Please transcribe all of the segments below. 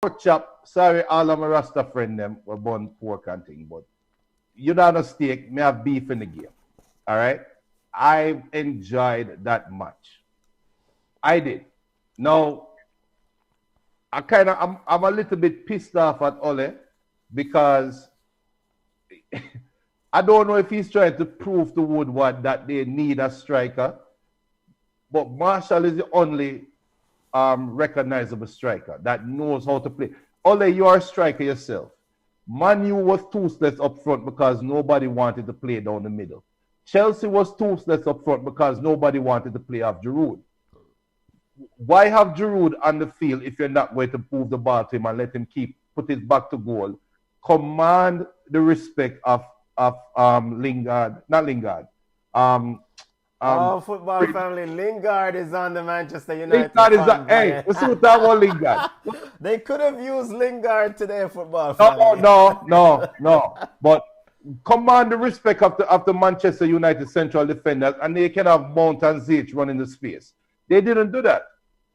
pork chop, sorry, all of my Rasta friend them were born pork and thing, but you not a steak, me have beef in the game. All right? I enjoyed that match. I did. Now, I'm a little bit pissed off at Ole because I don't know if he's trying to prove to Woodward that they need a striker, but Marshall is the only recognizable striker that knows how to play. Ole, you are a striker yourself. Manu was toothless up front because nobody wanted to play down the middle. Chelsea was toothless up front because nobody wanted to play off Giroud. Why have Giroud on the field if you're not going to move the ball to him and let him put his back to goal? Command the respect of Lingard, not Lingard. Football family, Lingard is on the Manchester United. Lingard is hey, let's see what that about Lingard. They could have used Lingard today, football family. No. But command the respect of the Manchester United central defenders, and they can have Mount and Ziyech running the space. They didn't do that.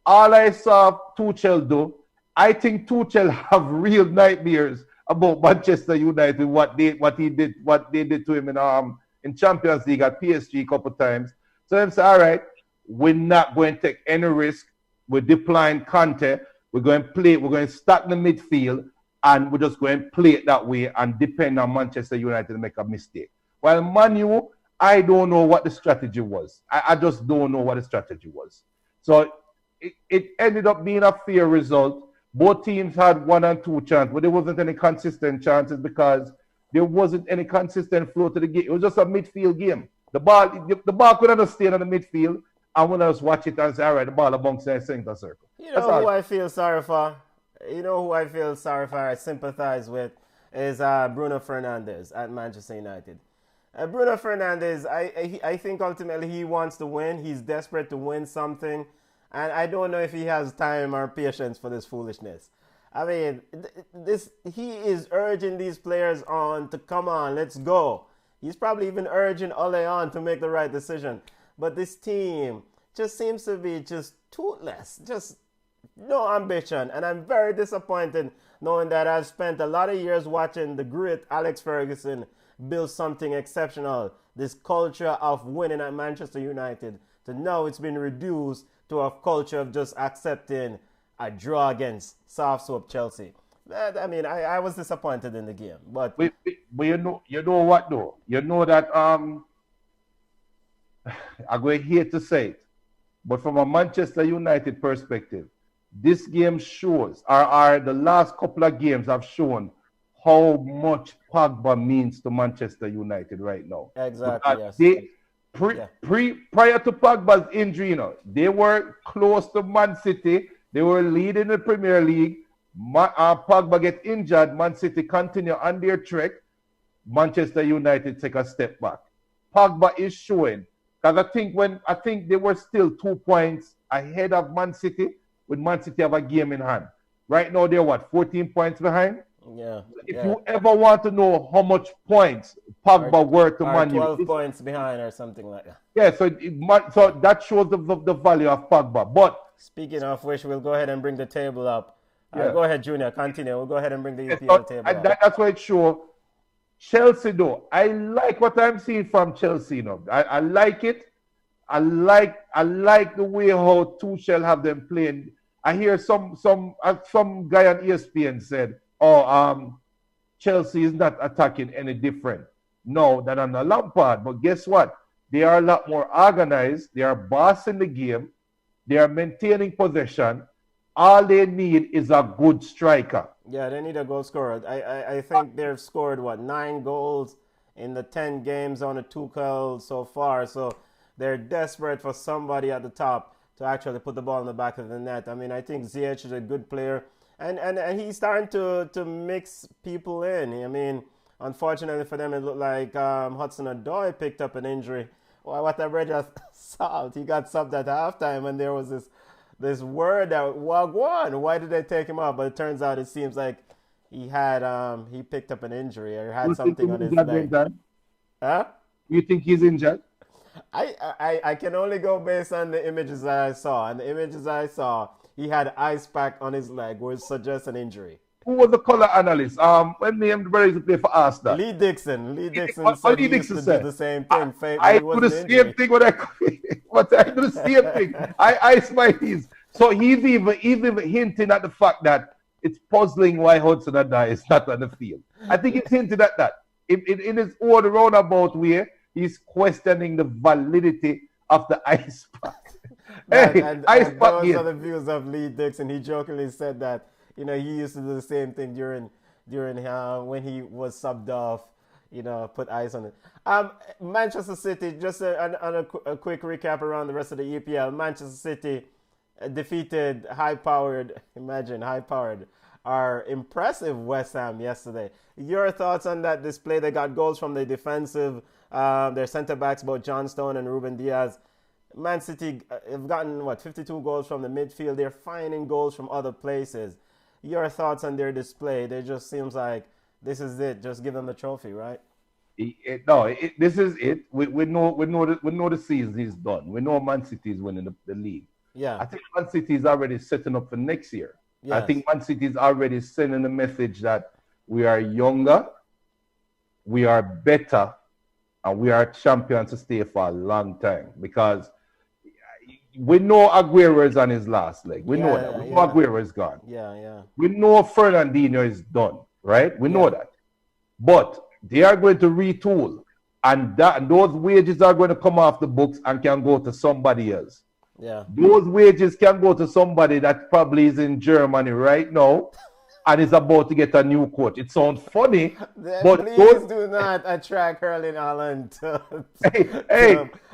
All I saw Tuchel do, I think Tuchel have real nightmares about Manchester United, what they did to him in Champions League at PSG a couple of times. So them say, all right, we're not going to take any risk. We're deploying Conte. We're going to stack the midfield, and we're just going to play it that way and depend on Manchester United to make a mistake. While Manu, I don't know what the strategy was. I just don't know what the strategy was. So it ended up being a fair result. Both teams had 1 and 2 chances, but there wasn't any consistent chances because there wasn't any consistent flow to the game. It was just a midfield game. The ball could not stay in the midfield, and when I just watch it and say, all right, the ball amongst the center circle. You know who I feel sorry for? I sympathize with is Bruno Fernandez at Manchester United. Bruno Fernandez, I think ultimately he wants to win. He's desperate to win something. And I don't know if he has time or patience for this foolishness. I mean, he is urging these players on to come on, let's go. He's probably even urging Ole on to make the right decision. But this team just seems to be just toothless, just no ambition. And I'm very disappointed knowing that I've spent a lot of years watching the great Alex Ferguson build something exceptional. This culture of winning at Manchester United. To now it's been reduced to a culture of just accepting a draw against soft soap Chelsea. I mean, I was disappointed in the game, but you know what though? You know that I'm going to hate to say it, but from a Manchester United perspective, this game shows, or the last couple of games have shown how much Pogba means to Manchester United right now. Exactly. Yes. Prior to Pogba's injury, they were close to Man City. They were leading the Premier League. Pogba get injured. Man City continue on their trek. Manchester United take a step back. Pogba is showing, because I think they were still 2 points ahead of Man City, with Man City have a game in hand. Right now they're 14 points behind. Yeah. If you ever want to know how much points Pogba were to Man U, 12 points behind or something like that. Yeah, so that shows the value of Pogba. But speaking of which, we'll go ahead and bring the table up. Go ahead, Junior. Continue. We'll go ahead and bring the EPL table up. That's why it shows. Chelsea, though, I like what I'm seeing from Chelsea. I like it. I like the way how Tuchel have them playing. I hear some guy on ESPN said, Chelsea is not attacking any different now than under Lampard. But guess what? They are a lot more organized. They are bossing the game. They are maintaining possession. All they need is a good striker. Yeah, they need a goal scorer. I think they've scored, 9 goals in the 10 games on the Tuchel so far. So they're desperate for somebody at the top to actually put the ball in the back of the net. I mean, I think Ziyech is a good player. And he's starting to mix people in. I mean, unfortunately for them, it looked like Hudson-Odoi picked up an injury. Well, what I read just salt. He got subbed at halftime, and there was this word that Wagwan. Why did they take him off? But it turns out it seems like he picked up an injury or had something on his leg. Huh? You think he's injured? I can only go based on the images that I saw. And the images I saw, he had ice pack on his leg, which suggests an injury. Who was the color analyst? When me and the brother used to play for Arsenal. Lee Dixon. Lee Dixon What said Lee he used Dixon to do said? the same thing, but I it do was the an same injury. thing when but I do the same thing. I ice my knees. So he's even hinting at the fact that it's puzzling why Hudson-Odoi is not on the field. I think he's hinting at that. In his own roundabout way, he's questioning the validity of the ice pack. And Ice pack those game. are the views of Lee Dixon. He jokingly said that he used to do the same thing during when he was subbed off. Put ice on it. Manchester City. Just a quick recap around the rest of the EPL. Manchester City defeated high-powered, our impressive West Ham yesterday. Your thoughts on that display? They got goals from the defensive, their centre-backs, both John Stone and Ruben Diaz. Man City have gotten, 52 goals from the midfield. They're finding goals from other places. Your thoughts on their display? It just seems like this is it. Just give them the trophy, right? This is it. We know the season is done. We know Man City is winning the league. Yeah. I think Man City is already setting up for next year. Yes. I think Man City is already sending a message that we are younger, we are better, and we are champions to stay for a long time. Because we know Aguero is on his last leg. We know that. We know Aguero is gone. Yeah. We know Fernandinho is done, right? We know that. But they are going to retool. And those wages are going to come off the books and can go to somebody else. Yeah. Those wages can go to somebody that probably is in Germany right now and is about to get a new coach. It sounds funny, but please do not attract Erling Haaland.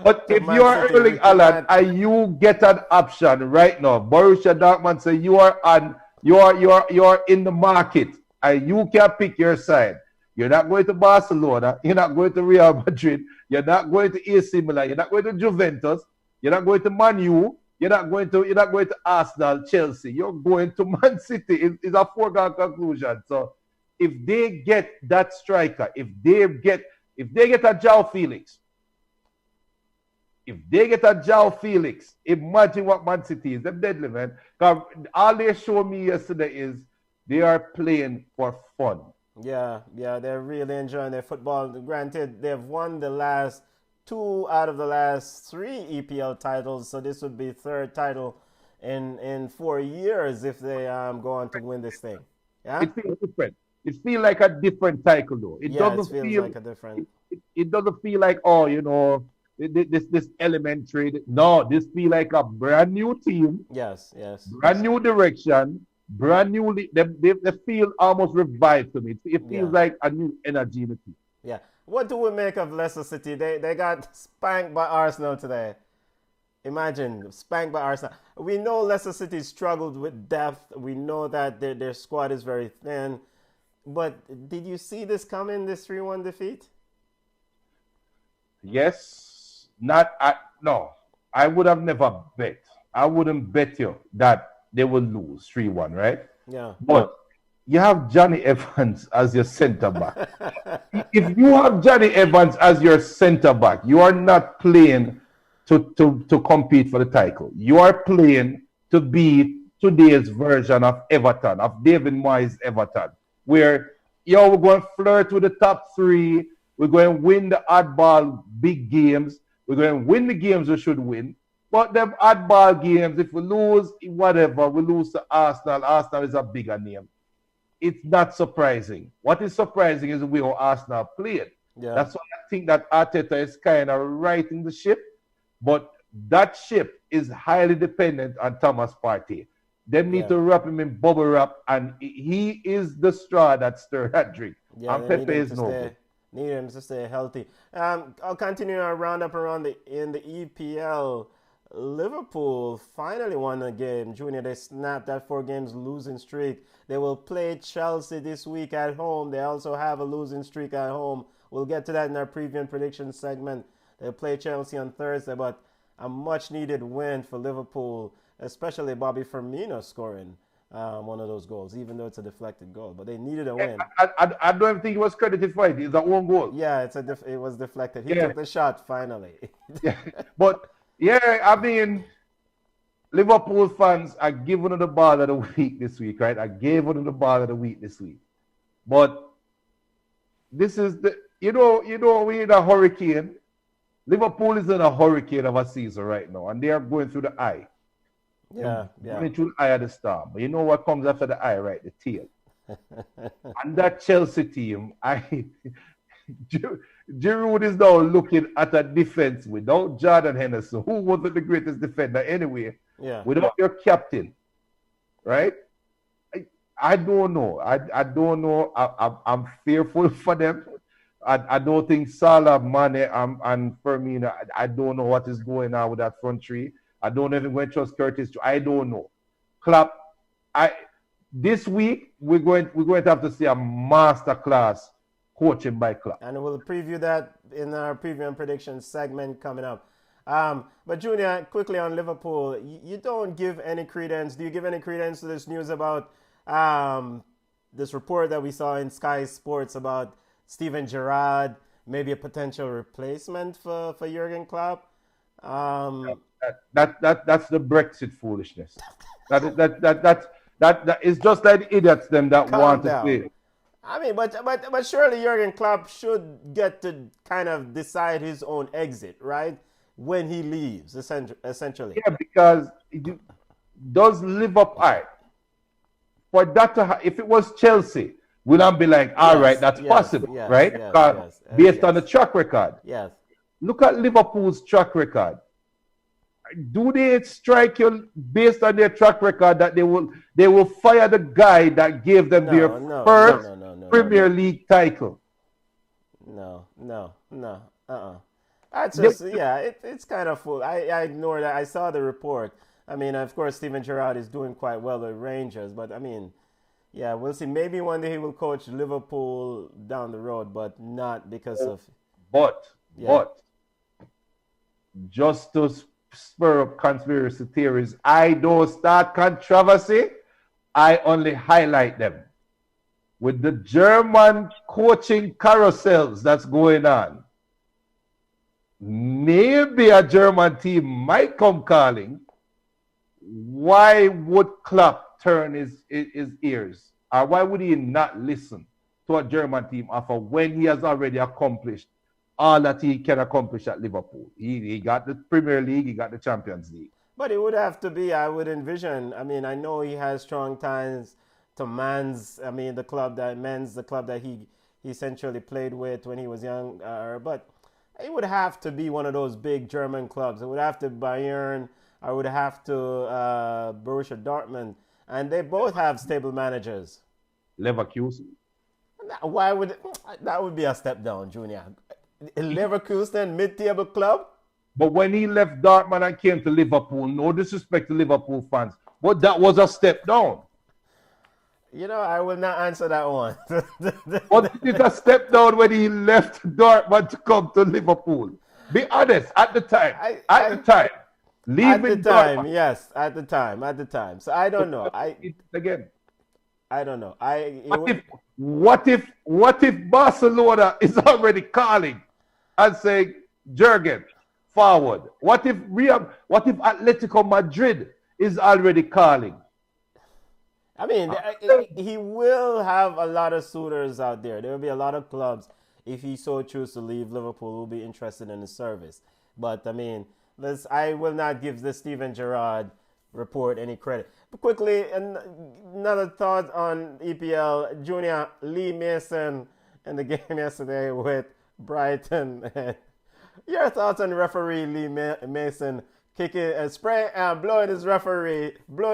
But if you are Erling Haaland and you get an option right now, Borussia Dortmund say you are in the market and you can pick your side. You're not going to Barcelona. You're not going to Real Madrid. You're not going to AC Milan. You're not going to Juventus. You're not going to Man U. You're not going to Arsenal, Chelsea. You're going to Man City. It's a foregone conclusion. So if they get that striker, if they get a João Felix, imagine what Man City is. They're deadly, man. Because all they showed me yesterday is they are playing for fun. Yeah, they're really enjoying their football. Granted, they've won the last 2 out of the last 3 EPL titles, so this would be third title in 4 years if they go on to win this thing. Yeah, it feels different. It feels like a different title, though. It doesn't feel like a different. It doesn't feel like this elementary. No, this feels like a brand new team. Yes. Brand new direction. Brand new. They feel almost revived to me. It feels like a new energy in the team. Yeah. What do we make of Leicester City? They got spanked by Arsenal today. Imagine, spanked by Arsenal. We know Leicester City struggled with depth. We know that their squad is very thin. But did you see this coming, this 3-1 defeat? Yes. No. I would have never bet. I wouldn't bet you that they will lose 3-1, right? Yeah. But you have Johnny Evans as your center back. If you have Johnny Evans as your center back, you are not playing to compete for the title. You are playing to be today's version of Everton, of David Moyes' Everton, where we're going to flirt with the top 3. We're going to win the oddball big games. We're going to win the games we should win. But them oddball games, if we lose, whatever, we lose to Arsenal. Arsenal is a bigger name. It's not surprising. What is surprising is the way how Arsenal played. Yeah. That's why I think that Arteta is kind of righting the ship. But that ship is highly dependent on Thomas Partey. They need to wrap him in bubble wrap, and he is the straw that stirred that drink. Yeah, and Pepe is no good. Need him to stay healthy. I'll continue our roundup in the EPL. Liverpool finally won a game. Junior, they snapped that 4 games losing streak. They will play Chelsea this week at home. They also have a losing streak at home. We'll get to that in our preview and prediction segment. They'll play Chelsea on Thursday, but a much-needed win for Liverpool, especially Bobby Firmino scoring one of those goals, even though it's a deflected goal. But they needed a win. I don't think he was credited for it. It's a own goal. Yeah, it was deflected. He took the shot finally. Yeah. But, yeah, I mean, Liverpool fans are giving them the ball of the week this week, right? I gave them the ball of the week this week. But this is we're in a hurricane. Liverpool is in a hurricane of a season right now, and they are going through the eye. Going through the eye of the storm. But you know what comes after the eye, right? The tail. And that Chelsea team, Giroud is now looking at a defense without Jordan Henderson, who wasn't the greatest defender anyway. Yeah. Without your captain, right? I don't know. I don't know. I'm fearful for them. I don't think Salah, Mane, and Firmino. I don't know what is going on with that front three. I don't even going to trust Curtis. I don't know. Klopp. This week we're going to have to see a master class coaching by Klopp. And we'll preview that in our preview and prediction segment coming up. But Junior, quickly on Liverpool, you don't give any credence. Do you give any credence to this news about this report that we saw in Sky Sports about Steven Gerrard, maybe a potential replacement for Jurgen Klopp? That's the Brexit foolishness. That is just like the idiots them that want to play. I mean, but surely Jurgen Klopp should get to kind of decide his own exit, right? When he leaves, essentially. Yeah, because it does live up high. For that to if it was Chelsea, we'd not be like, all right, that's possible, right? Based on the track record. Yes. Look at Liverpool's track record. Do they strike you based on their track record that they will fire the guy that gave them their first Premier League title? No. That's just it's kind of full. I ignored that. I saw the report. I mean, of course, Steven Gerrard is doing quite well with Rangers, but I mean, yeah, we'll see. Maybe one day he will coach Liverpool down the road, but not because of. But just to spur up conspiracy theories, I don't start controversy. I only highlight them. With the German coaching carousels that's going on, maybe a German team might come calling. Why would Klopp turn his ears? Or why would he not listen to a German team offer when he has already accomplished all that he can accomplish at Liverpool? He got the Premier League, he got the Champions League. But it would have to be, I would envision, I mean, I know he has strong ties to the club that he essentially played with when he was young, but it would have to be one of those big German clubs. It would have to Bayern, I would have to Borussia Dortmund, and they both have stable managers. Leverkusen. Why would that would be a step down, Junior? Leverkusen, mid-table club. But when he left Dortmund and came to Liverpool, no disrespect to Liverpool fans, but that was a step down. I will not answer that one. But it's a step down when he left Dortmund to come to Liverpool. Be honest, at the time. Leaving Dortmund. Yes, at the time. So I don't know. I don't know. What if Barcelona is already calling and saying, Jurgen, forward? What if Atletico Madrid is already calling? I mean, he will have a lot of suitors out there. There will be a lot of clubs, if he so chooses to leave Liverpool, will be interested in his service. But, I mean, I will not give the Steven Gerrard report any credit. But quickly, another thought on EPL. Junior, Lee Mason in the game yesterday with Brighton. Your thoughts on referee Lee Mason blowing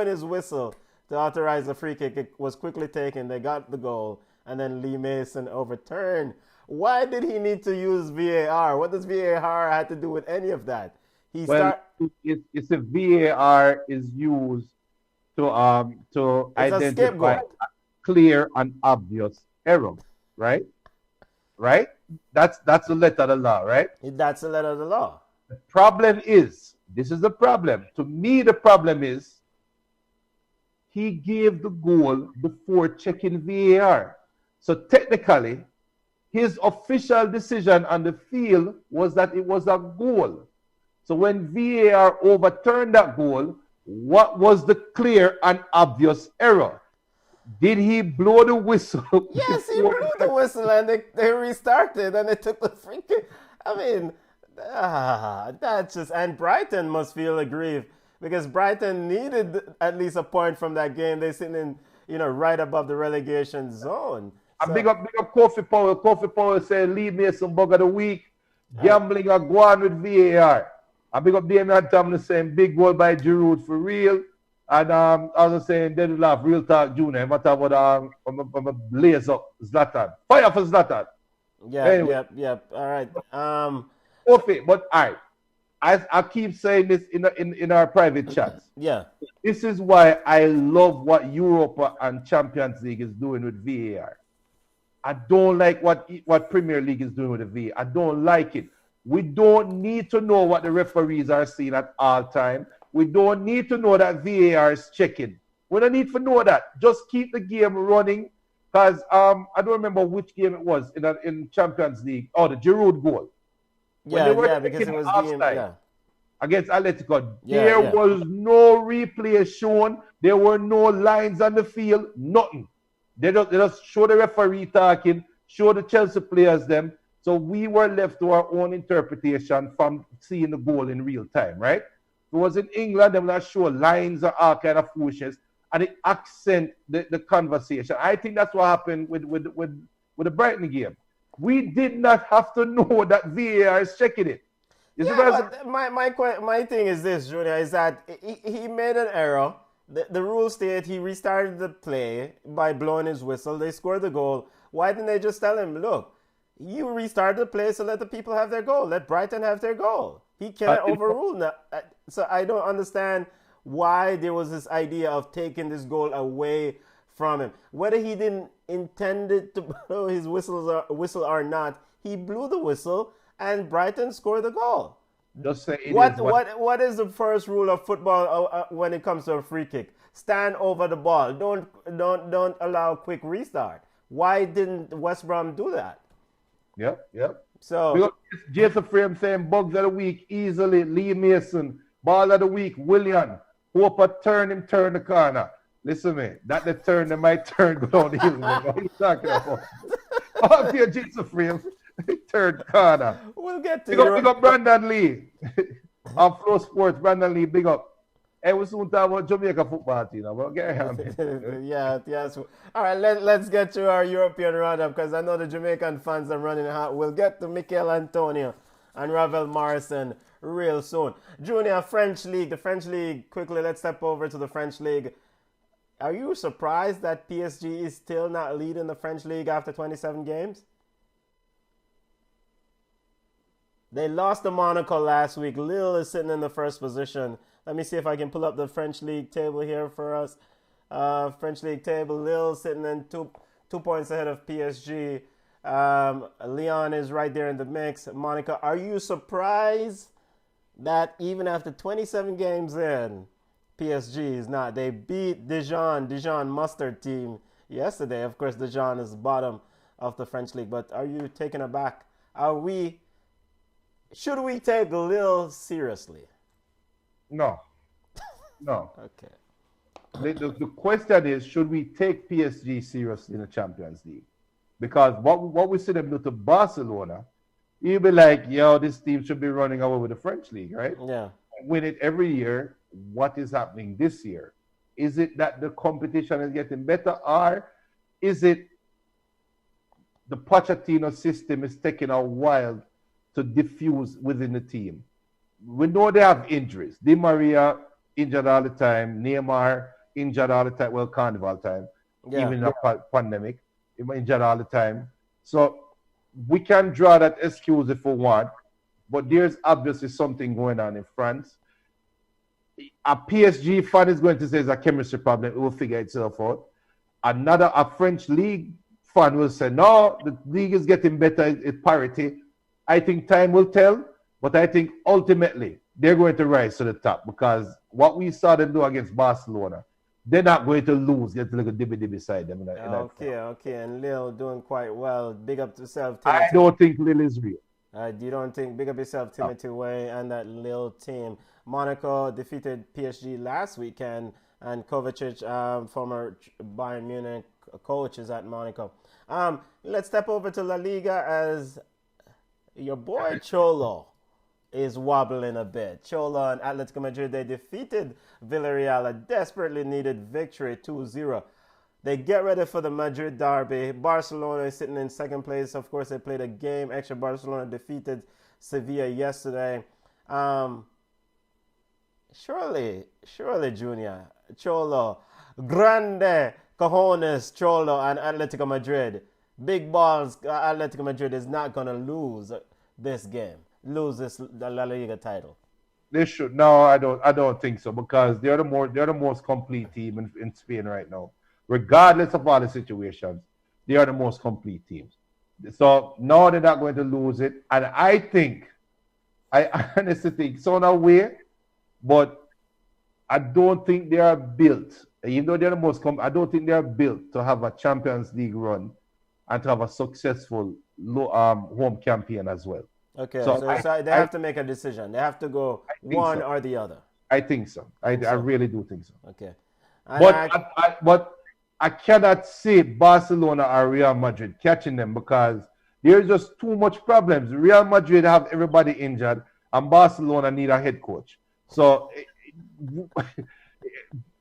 his whistle to authorize the free kick. It was quickly taken. They got the goal, and then Lee Mason overturned. Why did he need to use VAR? What does VAR have to do with any of that? It's a VAR is used to identify a clear and obvious error, right? Right? That's the letter of the law, right? That's the letter of the law. The problem is, this is the problem. To me, the problem is he gave the goal before checking VAR. So technically, his official decision on the field was that it was a goal. So when VAR overturned that goal, What was the clear and obvious error? Did he blow the whistle Yes, he before blew the whistle and they restarted and they took the free kick. I mean, that's just. And Brighton must feel aggrieved because Brighton needed at least a point from that game. They're sitting in, right above the relegation zone. And So, big up Kofi Powell. Kofi Powell said, leave me some bug of the week. Gambling or go on with VAR. And big up Damian Tomlin saying, big goal by Giroud for real. And I was saying, they laugh, real talk, Junior. What about I'm a blaze up Zlatan. Fire for Zlatan. yeah, Anyway. yep. All right. Kofi, but all right. I keep saying this in our private chats. Yeah. This is why I love what Europa and Champions League is doing with VAR. I don't like what Premier League is doing with the VAR. I don't like it. We don't need to know what the referees are seeing at all time. We don't need to know that VAR is checking. We don't need to know that. Just keep the game running. Because I don't remember which game it was in Champions League. Oh, the Giroud goal. Because it was against Atletico. There was no replay shown. There were no lines on the field. Nothing. They just show the referee talking, show the Chelsea players them. So we were left to our own interpretation from seeing the goal in real time, right? It was in England, they will not show lines or all kind of foolishness, and it accent the conversation. I think that's what happened with the Brighton game. We did not have to know that VAR is checking it. But my thing is this, Junior, is that he made an error. The rule state he restarted the play by blowing his whistle. They scored the goal. Why didn't they just tell him, look, you restarted the play, so let the people have their goal. Let Brighton have their goal. He can't overrule that. So I don't understand why there was this idea of taking this goal away from him. Whether he didn't intend it to blow his whistle or not, he blew the whistle and Brighton scored the goal. Just say what is the first rule of football when it comes to a free kick? Stand over the ball. Don't allow quick restart. Why didn't West Brom do that? Yep. So Jason Frame saying bugs of the week easily. Lee Mason, ball of the week, William. Hope I turn the corner. Listen me, that the turn they might turn go down the hill. What are you talking about? Oh, dear Jason Frame. Third corner. We'll get to big up Brandon Lee. On FlowSports, Brandon Lee, big up. Hey, we soon talk about Jamaica football team. Yes. All right, let's get to our European roundup because I know the Jamaican fans are running hot. We'll get to Mikel Antonio and Ravel Morrison real soon. Junior, French League. The French League, quickly, let's step over to the French League. Are you surprised that PSG is still not leading the French League after 27 games? They lost to Monaco last week. Lille is sitting in the first position. Let me see if I can pull up the French League table here for us. French League table. Lille sitting in two points ahead of PSG. Lyon is right there in the mix. Monaco, are you surprised that even after 27 games in, PSG is not? They beat Dijon Mustard team yesterday. Of course, Dijon is bottom of the French League. But are you taken aback? Should we take Lille seriously? No. Okay. The question is, should we take PSG seriously in the Champions League? Because what we see them do to Barcelona, you'll be like, this team should be running away with the French League, right? Yeah. Win it every year. What is happening this year? Is it that the competition is getting better, or is it the Pochettino system is taking a while to diffuse within the team? We know they have injuries. Di Maria injured all the time. Neymar injured all the time. Well, carnival time. Even in a pandemic. Injured all the time. So we can draw that excuse if we want. But there's obviously something going on in France. A PSG fan is going to say it's a chemistry problem. It will figure itself out. A French league fan will say, no, the league is getting better. It's parity. I think time will tell, but I think ultimately they're going to rise to the top because what we saw them do against Barcelona, they're not going to lose. Get a little dibby beside them. Okay. And Lille doing quite well. Big up to yourself, Timothy. I don't think Lille is real. You don't think? Big up yourself, Timothy Way, and that Lille team. Monaco defeated PSG last weekend, and Kovacic, former Bayern Munich coach, is at Monaco. Let's step over to La Liga as your boy Cholo is wobbling a bit. Cholo and Atletico Madrid, they defeated Villarreal, a desperately needed victory, 2-0. They get ready for the Madrid derby. Barcelona is sitting in second place. Of course, they played a game extra. Barcelona defeated Sevilla yesterday. Surely, Junior, Cholo, grande cojones, Cholo and Atletico Madrid. Big balls, Atletico Madrid is not going to lose this game, lose the La Liga title. They should. No, I don't think so, because they're the most complete team in Spain right now. Regardless of all the situations, they are the most complete teams. So no, they're not going to lose it. And I honestly think so in a way, but I don't think they are built. Even though they're the most, I don't think they are built to have a Champions League run and to have a successful home campaign as well. Okay, so they have to make a decision. They have to go one or the other. I think so. I really do think so. Okay. But I cannot see Barcelona or Real Madrid catching them, because there's just too much problems. Real Madrid have everybody injured, and Barcelona need a head coach. So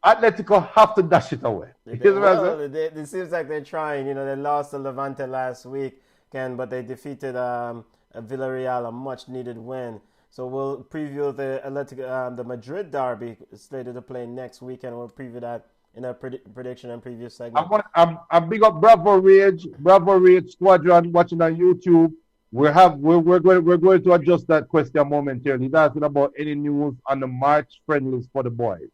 Atletico have to dash it away. It seems like they're trying. They lost to Levante last week, but they defeated Villarreal, a much-needed win. So we'll preview the Madrid derby slated to play next weekend. We'll preview that in a prediction and preview segment. I'm big up Bravo Rage Squadron watching on YouTube. We're going to adjust that question momentarily. He's asking about any news on the March friendlies for the boys.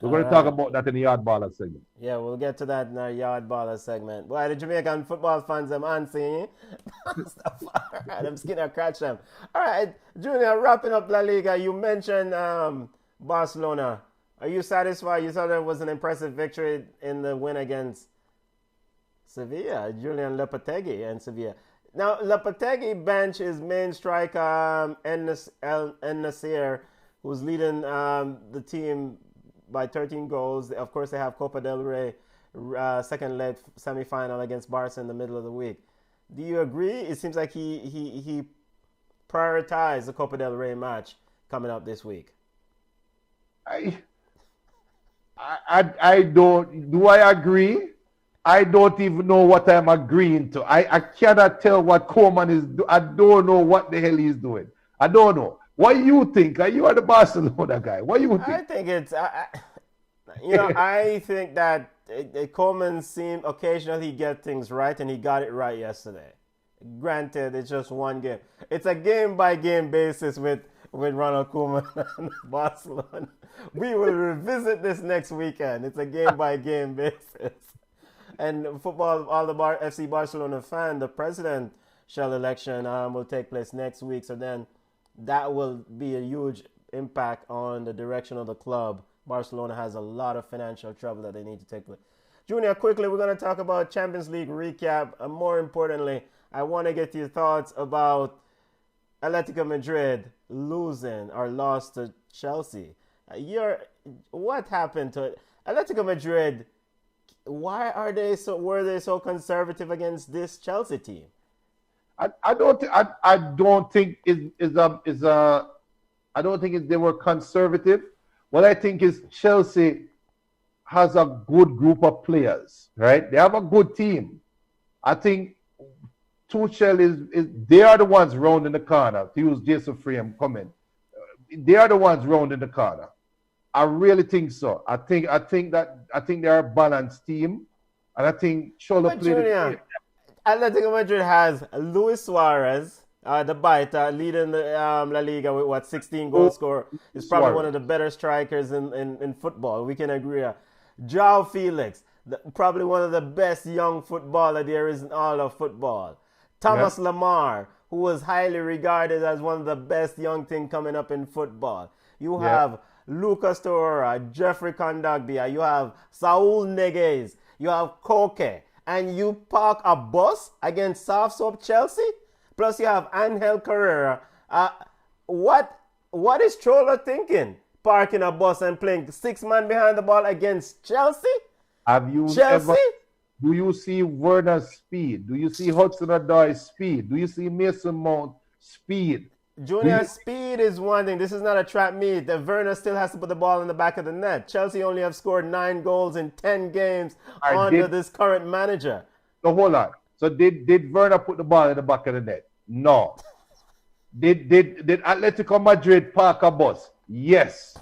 We're going to talk about that in the Yard Baller segment. Yeah, we'll get to that in our Yard Baller segment. Boy, the Jamaican football fans, I'm answering. I'm skinning catch them. All right, Junior, wrapping up La Liga, you mentioned Barcelona. Are you satisfied? You thought it was an impressive victory in the win against Sevilla, Julian Lopetegui and Sevilla. Now, Lopetegui bench his main striker, En Nasir, who's leading the team by 13 goals. Of course, they have Copa del Rey second leg semi-final against Barca in the middle of the week. Do you agree? It seems like he prioritized the Copa del Rey match coming up this week. I don't. Do I agree? I don't even know what I'm agreeing to. I cannot tell what Koeman is doing. I don't know what the hell he's doing. I don't know. What do you think? You are the Barcelona guy. What do you think? I think it's, I think that Koeman seemed occasionally get things right, and he got it right yesterday. Granted, it's just one game. It's a game-by-game basis with Ronald Koeman and Barcelona. We will revisit this next weekend. It's a game-by-game basis. And football, all the FC Barcelona fan, the presidential election will take place next week. So then that will be a huge impact on the direction of the club. Barcelona has a lot of financial trouble that they need to take place. Junior, quickly, we're going to talk about Champions League recap. And more importantly, I want to get your thoughts about Atletico Madrid losing or lost to Chelsea. What happened to it? Atletico Madrid, why were they so conservative against this Chelsea team? I don't think they were conservative. What I think is Chelsea has a good group of players, right? They have a good team. I think Tuchel they are the ones rounding the corner, to use Jason Frame comment. They are the ones rounding the corner. I really think so. I think they're a balanced team, and I think Cholo played it. Atletico Madrid has Luis Suarez, the biter, leading the La Liga with 16 goal scorer. He's probably one of the better strikers in football. We can agree. João Felix, probably one of the best young footballer there is in all of football. Thomas Lemar, who was highly regarded as one of the best young thing coming up in football. You have Lucas Torreira, Jeffrey Kondogbia, you have Saul Neguez, you have Koke, and you park a bus against soft soap Chelsea? Plus you have Angel Carrera. What is Cholo thinking? parking a bus and playing 6 man behind the ball against Chelsea? Have you Chelsea? ever? Do you see Werner's speed? Do you see Hudson-Odoi's speed? Do you see Mason Mount speed? Junior, speed is one thing. This is not a trap meet. The Werner still has to put the ball in the back of the net. Chelsea only have scored 9 goals in 10 games under this current manager. So hold on. So did Werner put the ball in the back of the net? No. Did Atletico Madrid park a bus? Yes.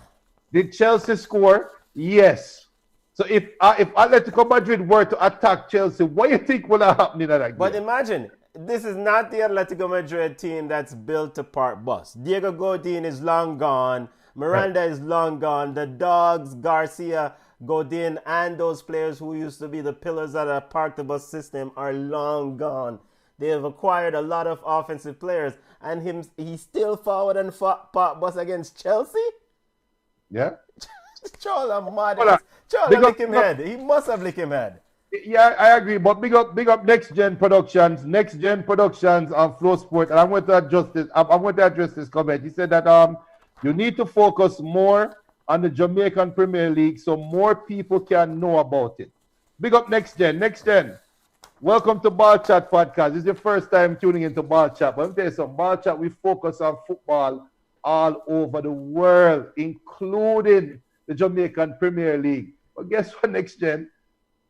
Did Chelsea score? Yes. So if Atletico Madrid were to attack Chelsea, what do you think will happen in that game? But imagine, this is not the Atletico Madrid team that's built to park bus. Diego Godin is long gone. Miranda is long gone. The dogs, Garcia, Godin, and those players who used to be the pillars of the park the bus system are long gone. They have acquired a lot of offensive players, and he's still forward and park bus against Chelsea? Yeah. Chola mad. Chola lick him head. He must have licked him head. Yeah, I agree. But big up Next Gen Productions on FlowSports. And I'm going to address this comment. He said that you need to focus more on the Jamaican Premier League so more people can know about it. Big up Next Gen. Next Gen. Welcome to Ball Chat Podcast. This is your first time tuning into Ball Chat. But let me tell you something. Ball Chat, we focus on football all over the world, including the Jamaican Premier League. But guess what, Next Gen?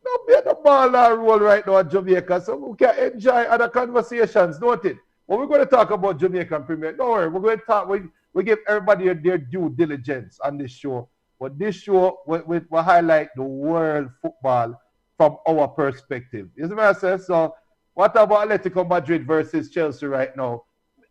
Don't be at the ball and roll right now at Jamaica, so we can enjoy other conversations, don't it? But we're going to talk about Jamaican Premier. Don't worry, we're going to talk. We give everybody their due diligence on this show. But this show will highlight the world football from our perspective. You see what I say? So, what about Atletico Madrid versus Chelsea right now?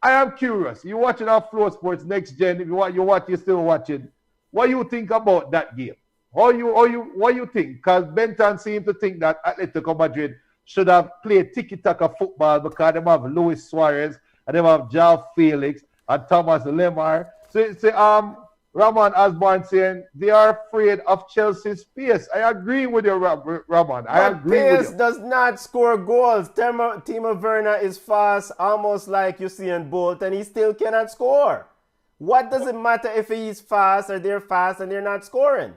I am curious. You're watching our FlowSports Next Gen. If you're still watching. What do you think about that game? What you think? Because Benton seemed to think that Atletico Madrid should have played tiki-taka football because they have Luis Suarez and they have João Felix and Thomas Lemar. So Ramon Osborne saying they are afraid of Chelsea's pace. I agree with you, Ramon. I agree with you. Pace does not score goals. Timo Werner is fast, almost like Usain Bolt, and he still cannot score. What does it matter if he's fast or they're fast and they're not scoring?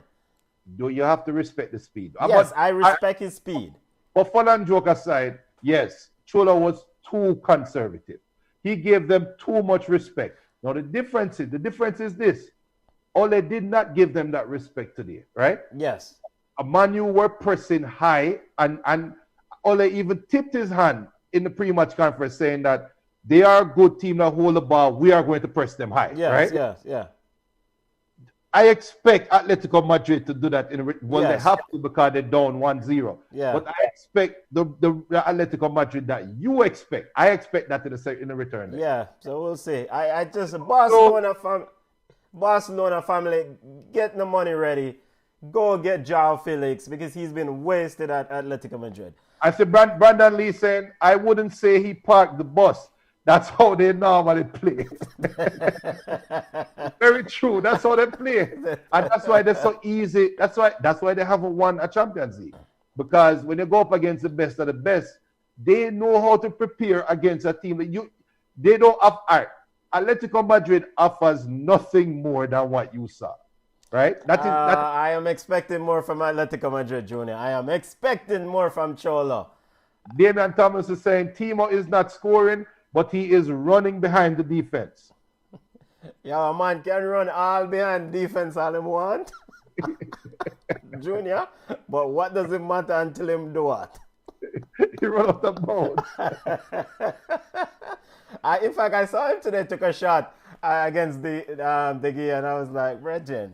Do you have to respect the speed? Yes, I respect his speed. But fun and joke aside, yes, Cholo was too conservative. He gave them too much respect. Now the difference is this. Ole did not give them that respect today, right? Yes. Manu were pressing high, and Ole even tipped his hand in the pre-match conference saying that they are a good team that hold the ball. We are going to press them high, right? Yes. I expect Atletico Madrid to do that. They have to because they're down 1-0. Yeah. But I expect the Atletico Madrid that you expect. I expect that in the return. There. Yeah, so we'll see. I just Barcelona family, get the money ready. Go get João Felix because he's been wasted at Atletico Madrid. I said Brandon Lee saying, I wouldn't say he parked the bus. That's how they normally play. Very true. That's how they play. And that's why they're so easy. That's why they haven't won a Champions League. Because when they go up against the best of the best, they know how to prepare against a team that they don't have art. Atletico Madrid offers nothing more than what you saw. Right? I am expecting more from Atletico Madrid, Junior. I am expecting more from Cholo. Damian Thomas is saying Timo is not scoring, but he is running behind the defense. Yeah, man can run all behind defense all him want. Junior, but what does it matter until him do what? He run off the boat. In fact, I saw him today took a shot against De Gea, and I was like, Regin,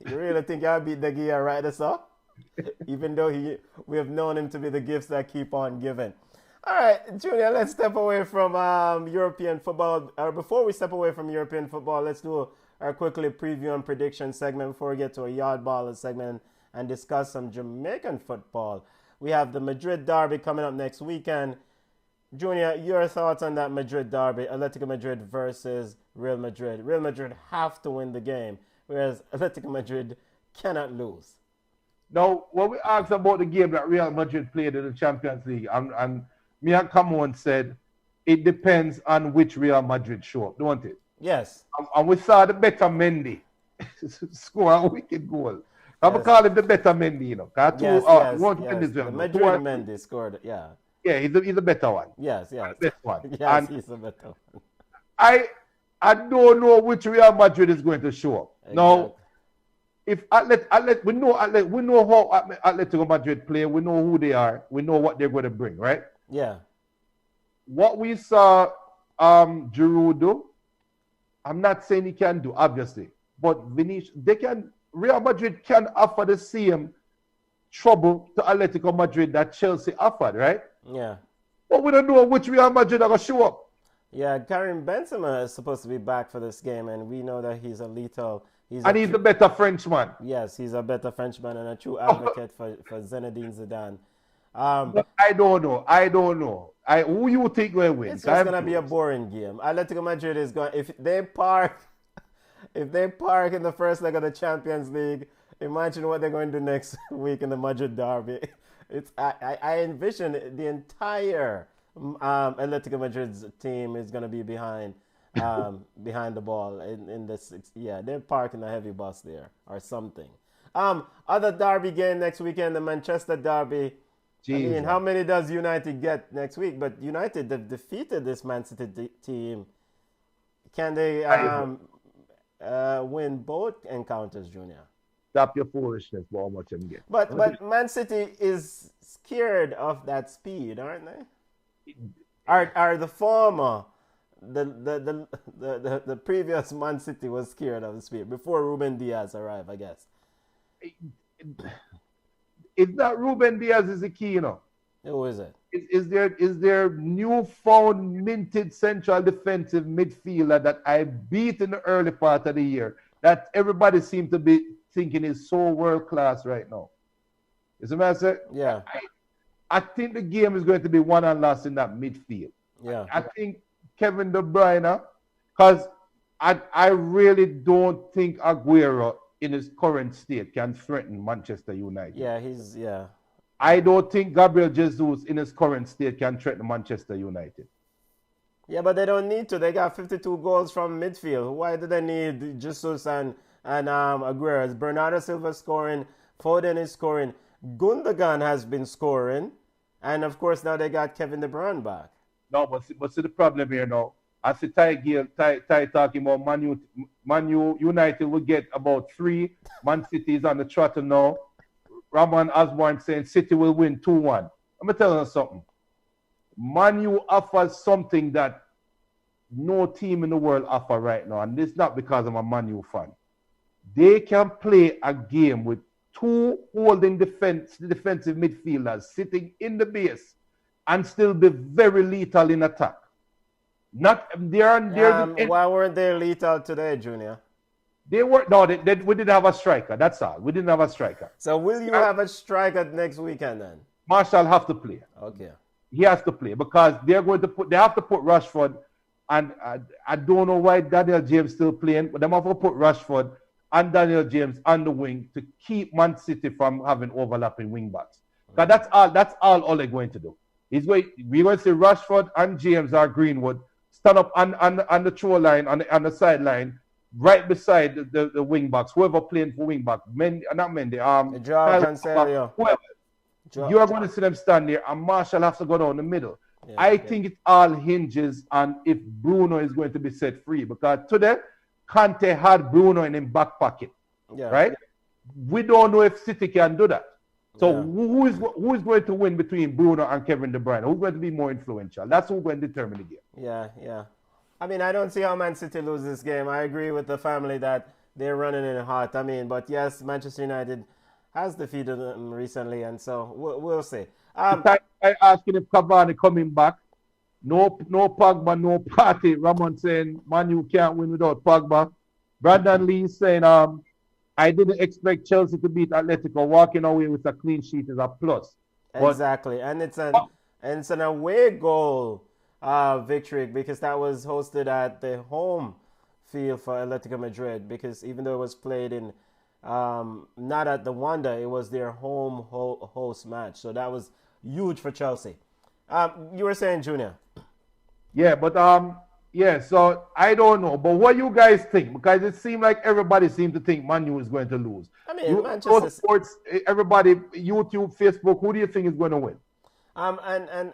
you really think I'll beat De Gea right this up? Even though we have known him to be the gifts that keep on giving. All right, Junior, let's step away from European football. Before we step away from European football, let's do our quickly preview and prediction segment before we get to a yard baller segment and discuss some Jamaican football. We have the Madrid derby coming up next weekend. Junior, your thoughts on that Madrid derby, Atletico Madrid versus Real Madrid. Real Madrid have to win the game, whereas Atletico Madrid cannot lose. Now, when we asked about the game that Real Madrid played in the Champions League, and me and Camon said it depends on which Real Madrid show up, don't it? Yes. And we saw the better Mendy score a wicked goal. I'm Yes. call him the better Mendy, you know. Yes, One yes. Mendy's The young. Madrid Mendy scored. Yeah. Yeah, he's a better one. Yes, yes. The best one. Yes, And he's a better one. I I don't know which Real Madrid is going to show up. Exactly. Now, if we know how Atletico Madrid play. We know who they are. We know what they're going to bring, right? Yeah. What we saw Giroud do, I'm not saying he can do, obviously, but Real Madrid can offer the same trouble to Atletico Madrid that Chelsea offered, right? Yeah. But we don't know which Real Madrid are going to show up. Yeah, Karim Benzema is supposed to be back for this game, and we know that he's a lethal. He's a better Frenchman. Yes, he's a better Frenchman and a true advocate for Zinedine Zidane. But I don't know. Who you think will win? It's just gonna be a boring game. Atletico Madrid is going if they park in the first leg of the Champions League. Imagine what they're going to do next week in the Madrid derby. I envision the entire Atletico Madrid's team is going to be behind the ball in this. Yeah, they're parking a heavy bus there or something. Other derby game next weekend, the Manchester derby. Jesus. I mean, how many does United get next week? But United have defeated this Man City team. Can they win both encounters, Junior? Stop your foolishness for how much I'm getting. But Man City is scared of that speed, aren't they? Are the former the previous Man City was scared of the speed before Ruben Diaz arrived, I guess. It's not Ruben Diaz is the key, you know. Who is it? Is there newfound minted central defensive midfielder that I beat in the early part of the year that everybody seems to be thinking is so world class right now? Is the matter? Yeah. I think the game is going to be won and lost in that midfield. Yeah. I think Kevin De Bruyne, because I really don't think Aguero in his current state can threaten Manchester United. Yeah, I don't think Gabriel Jesus in his current state can threaten Manchester United. Yeah, but they don't need to. They got 52 goals from midfield. Why do they need Jesus and Aguero? Is Bernardo Silva scoring? Foden is scoring. Gundogan has been scoring. And, of course, now they got Kevin De Bruyne back. No, but see the problem here now. I see Ty talking about Man United will get about 3. Man City is on the trotter now. Ramon Osborne saying City will win 2-1. I'm going to tell you something. Man U offers something that no team in the world offer right now. And this is not because I'm a Man U fan. They can play a game with 2 holding defensive midfielders sitting in the base and still be very lethal in attack. Why weren't they lethal today, Junior? They were we didn't have a striker. That's all. We didn't have a striker. So will you have a striker next weekend then? Marshall have to play. Okay. He has to play because they have to put Rashford, and I don't know why Daniel James still playing, but they have to put Rashford and Daniel James on the wing to keep Man City from having overlapping wing backs. Because that's all Ole going to do. We're going to see Rashford and James or Greenwood stand up on the throw line, on the sideline, right beside the wing backs, whoever playing for wing back, Cancelo. Whoever. You are going to see them stand there, and Marshall has to go down the middle. Yeah, I think it all hinges on if Bruno is going to be set free, because today Conte had Bruno in his back pocket, right? We don't know if City can do that. So who is going to win between Bruno and Kevin De Bruyne? Who's going to be more influential? That's who's going to determine the game. Yeah. I mean, I don't see how Man City lose this game. I agree with the family that they're running in hot. I mean, but yes, Manchester United has defeated them recently, and so we'll see. I asking if Cavani coming back. No Pogba, no party. Ramon saying Man U can't win without Pogba. Brandon Lee saying I didn't expect Chelsea to beat Atletico. Walking away with a clean sheet is a plus. Exactly, and it's an away goal victory, because that was hosted at the home field for Atletico Madrid, because even though it was played in not at the Wanda, it was their home host match. So that was huge for Chelsea. You were saying, Junior? Yeah, but Yeah, so I don't know. But what you guys think? Because it seemed like everybody seemed to think Man U is going to lose. I mean, You, Manchester. Sports, everybody, YouTube, Facebook, who do you think is going to win? And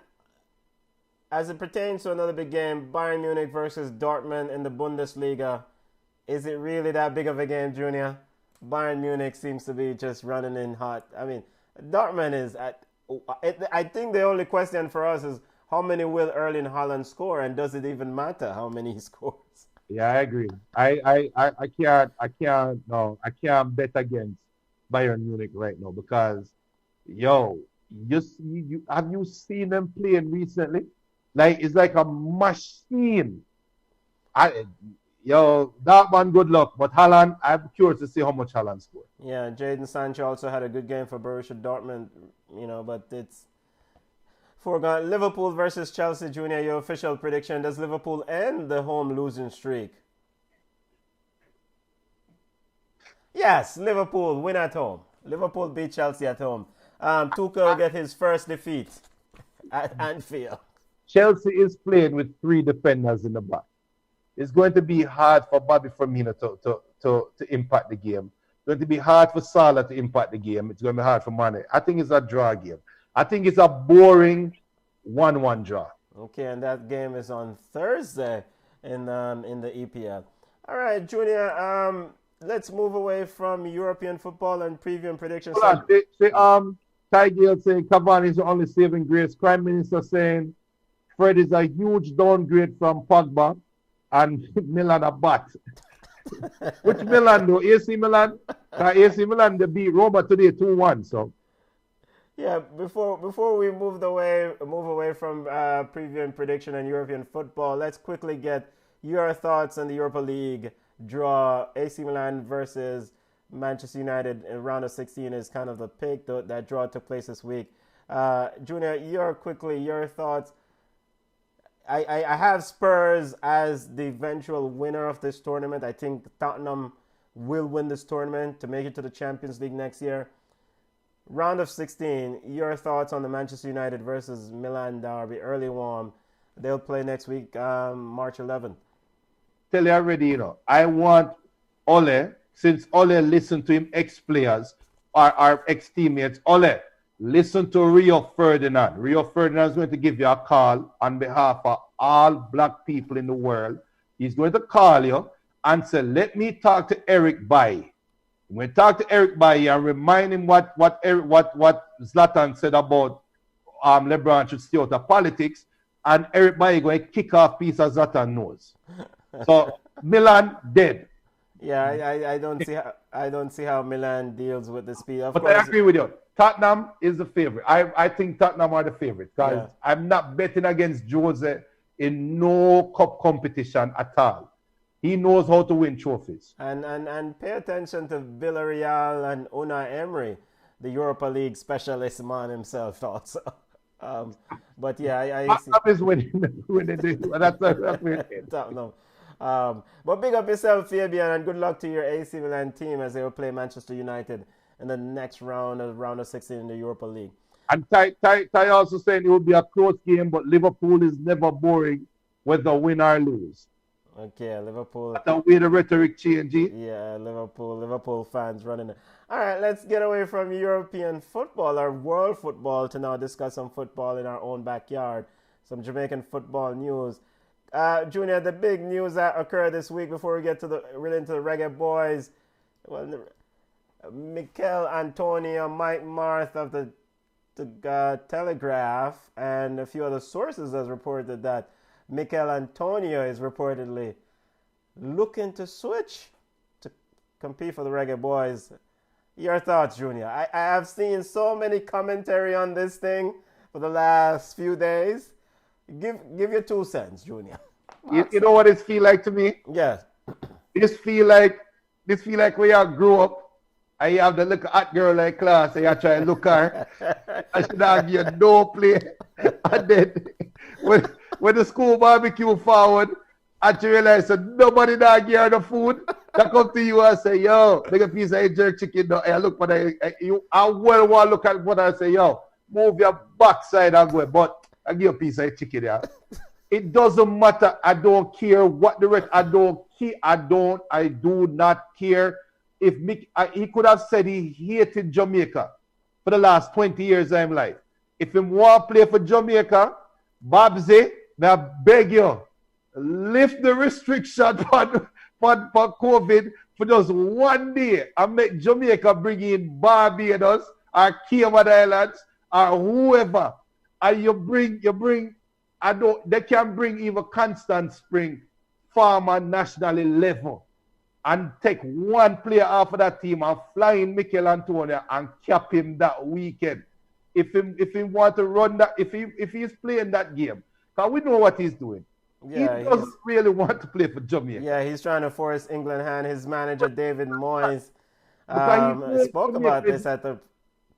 as it pertains to another big game, Bayern Munich versus Dortmund in the Bundesliga, is it really that big of a game, Junior? Bayern Munich seems to be just running in hot. I mean, Dortmund is at. I think the only question for us is how many will Erling Haaland score, and does it even matter how many he scores? Yeah, I agree. I can't bet against Bayern Munich right now because, yo, have you seen them playing recently? Like it's like a machine. I, that man, good luck. But Haaland, I'm curious to see how much Haaland scored. Yeah, Jadon Sancho also had a good game for Borussia Dortmund, but it's foregone. Liverpool versus Chelsea, Junior, your official prediction. Does Liverpool end the home losing streak? Yes, Liverpool win at home. Liverpool beat Chelsea at home. Tuchel get his first defeat at Anfield. Chelsea is playing with 3 defenders in the back. It's going to be hard for Bobby Firmino to impact the game. It's going to be hard for Salah to impact the game. It's going to be hard for Mane. I think it's a draw game. I think it's a boring 1-1 draw. Okay, and that game is on Thursday in the EPL. All right, Junior. Let's move away from European football and preview and predictions. Ty Gale saying Cavani is the only saving grace. Prime Minister saying Fred is a huge downgrade from Pogba. And Milan a bat. Which Milan though? AC Milan? AC Milan they beat Roma today 2-1. So yeah, before we move away from preview and prediction and European football, let's quickly get your thoughts on the Europa League draw. AC Milan versus Manchester United in round of 16 is kind of the pick. That draw took place this week. Junior, your thoughts. I have Spurs as the eventual winner of this tournament. I think Tottenham will win this tournament to make it to the Champions League next year. Round of 16, your thoughts on the Manchester United versus Milan derby, early warm. They'll play next week, March 11th. Tell you already, I want Ole, since Ole listened to him ex-players, our ex-teammates, Ole, listen to Rio Ferdinand. Rio Ferdinand is going to give you a call on behalf of all black people in the world. He's going to call you and say, let me talk to Eric Bailly. When we talk to Eric Bailly and remind him what Zlatan said about LeBron should stay out of politics, and Eric Bailly going to kick off piece of Zlatan nose. So Milan dead. Yeah, I don't see how Milan deals with the speed. Of but course, I agree with you. Tottenham is the favorite. I think Tottenham are the favorite because I'm not betting against Jose in no cup competition at all. He knows how to win trophies. And pay attention to Villarreal and Unai Emery, the Europa League specialist man himself also. But yeah, I see. Tottenham is winning. That's Tottenham. But big up yourself, Fabian, and good luck to your AC Milan team as they will play Manchester United in the next round of 16 in the Europa League. And Ty also saying it will be a close game, but Liverpool is never boring whether win or lose. Okay, Liverpool. That's the way the rhetoric changes. Yeah, Liverpool fans running it. All right, let's get away from European football or world football to now discuss some football in our own backyard. Some Jamaican football news. Junior, the big news that occurred this week before we get into the Reggae Boys. Well, Mikel Antonio, Mike Marth of the Telegraph and a few other sources has reported that Mikel Antonio is reportedly looking to switch to compete for the Reggae Boys. Your thoughts, Junior? I have seen so many commentary on this thing for the last few days. Give your 2 cents, Junior. You know what it feel like to me? Yes. This feel like when you grew up and you have the little hot girl like class and you try to look her. I should have you no play. And then when the school barbecue forward, and you realize that nobody not give her the food, they come to you and say, yo, make a piece of jerk chicken. And I look for I well want to look at what I say, yo, move your backside and go. But I give you a piece of chicken there. It doesn't matter. I don't care what the rest. I don't care. I do not care. If he could have said he hated Jamaica for the last 20 years of his life. If he want to play for Jamaica, Babsy, now beg you, lift the restriction for COVID for just one day and make Jamaica bring in Barbados or Cayman Islands or whoever. And you bring, they can bring even Constant Spring, Farmer nationally level and take one player off of that team and fly in Mikel Antonio and cap him that weekend. If he want to run that, if he's playing that game, because we know what he's doing. Yeah, he doesn't really want to play for Jamaica. Yeah, he's trying to force England hand. His manager, David Moyes, spoke about this at the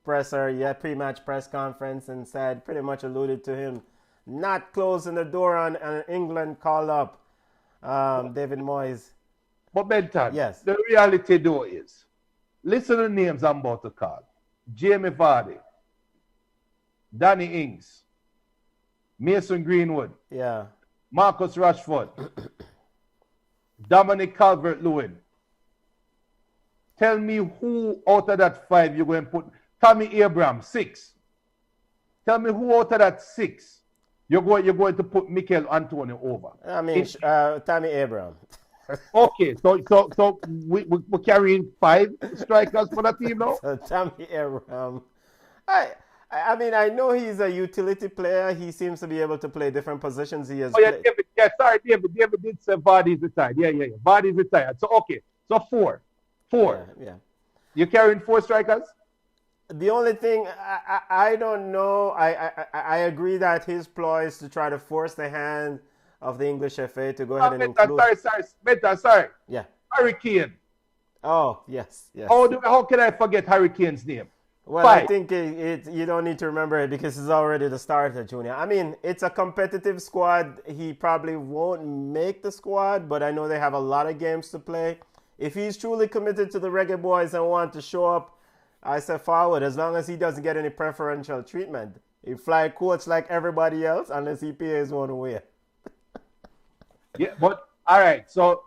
pre-match press conference and said, pretty much alluded to him not closing the door on England call up David Moyes. But Benton, yes, the reality though is, listen to the names I'm about to call. Jamie Vardy, Danny Ings, Mason Greenwood, yeah, Marcus Rashford, Dominic Calvert-Lewin. Tell me who out of that 5 you're going to put. Tammy Abraham, 6. Tell me who out of that 6 you're going to put Mikel Antonio over. I mean, Tammy Abraham. Okay, so we're carrying 5 strikers for the team now? So Tammy Abraham. I mean, I know he's a utility player. He seems to be able to play different positions. He has. Oh, yeah, David. David did say Vardy's retired. Yeah. Vardy's retired. So, okay. So, 4. Yeah. You're carrying 4 strikers? The only thing, I don't know. I agree that his ploy is to try to force the hand of the English FA to go ahead and include. Sorry. Yeah. Harry Kane. Oh, yes. How can I forget Harry Kane's name? Well, 5. I think you don't need to remember it because he's already the starter, Junior. I mean, it's a competitive squad. He probably won't make the squad, but I know they have a lot of games to play. If he's truly committed to the Reggae Boys and want to show up, I say forward, as long as he doesn't get any preferential treatment. He fly coach like everybody else unless he pays his own way. Yeah, but all right. So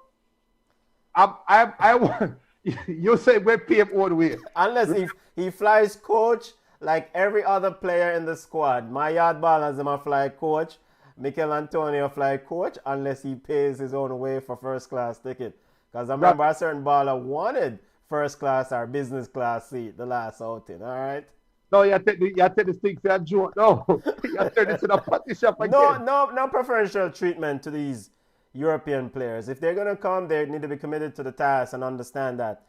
I want you say we pay him all the way. Unless he flies coach like every other player in the squad. My yard ballers him fly coach. Mikel Antonio fly coach unless he pays his own way for first class ticket. Because I remember a certain baller wanted first class or business class seat the last outing. All right. No, you take this thing for a joke. No, you turn this in a party shop again. No preferential treatment to these European players. If they're gonna come, they need to be committed to the task and understand that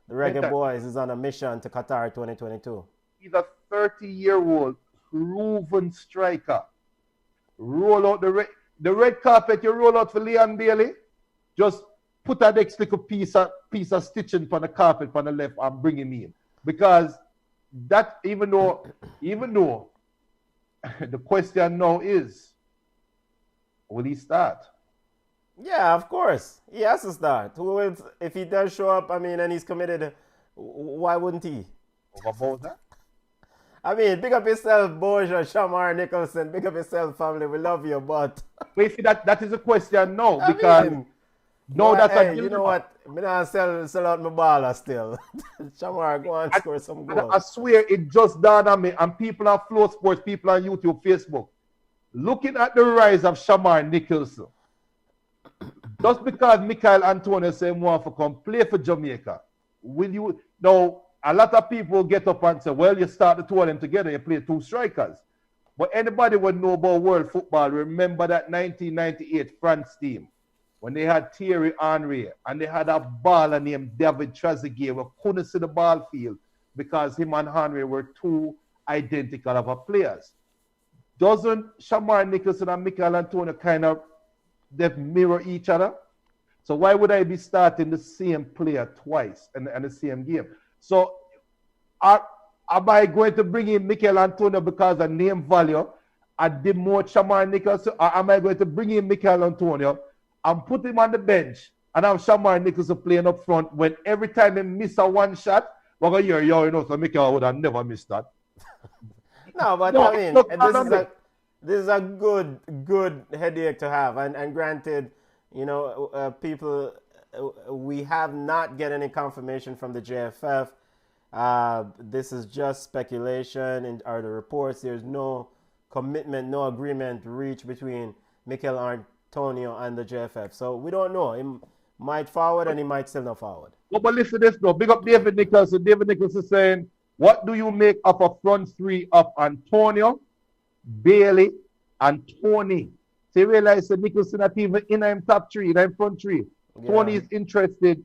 the Reggae Boys is on a mission to Qatar 2022. He's a 30-year-old proven striker. Roll out the red carpet. You roll out for Leon Bailey. Just put that next little piece of stitching on the carpet on the left and bring him in, because that even though the question now is, will he start? Yeah, of course. He has to start. If he does show up, I mean, and he's committed, why wouldn't he? Over that? I mean, big up yourself, Boja, Shamar Nicholson. Big up yourself, family. We love you, but... Wait, see, that is a question now, because... You know what? I'm not sell out my baller still. Shamar, go and score some goals. I swear it just dawned on me, and people on FlowSports, people on YouTube, Facebook, looking at the rise of Shamar Nicholson, just because Mikel Antonio said want to come play for Jamaica, will you now? A lot of people get up and say, well, you start the two of them together, you play 2 strikers. But anybody would know about world football, remember that 1998 France team, when they had Thierry Henry and they had a baller named David Trezeguet who couldn't see the ball field because him and Henry were 2 identical of a players. Doesn't Shamar Nicholson and Mikel Antonio kind of they mirror each other? So why would I be starting the same player twice in the same game? So am I going to bring in Mikel Antonio because of name value and demote Shamar Nicholson, or am I going to bring in Mikel Antonio and put him on the bench and have Shamar Nicholson playing up front when every time he miss a one shot, we're going to hear, so Mikel would have never missed that. No, but I mean, this is a good headache to have. And granted, people, we have not get any confirmation from the JFF. This is just speculation and are the reports. There's no commitment, no agreement reached between Mikel Antonio and the JFF. So we don't know. He might forward and he might still not forward. Well, but listen to this though. Big up David Nicholson. David Nicholson is saying, what do you make of a front three of Antonio, Bailey, and Tony? So you realize that Nicholson not even in him top three, in him front three. Yeah. Tony is interested.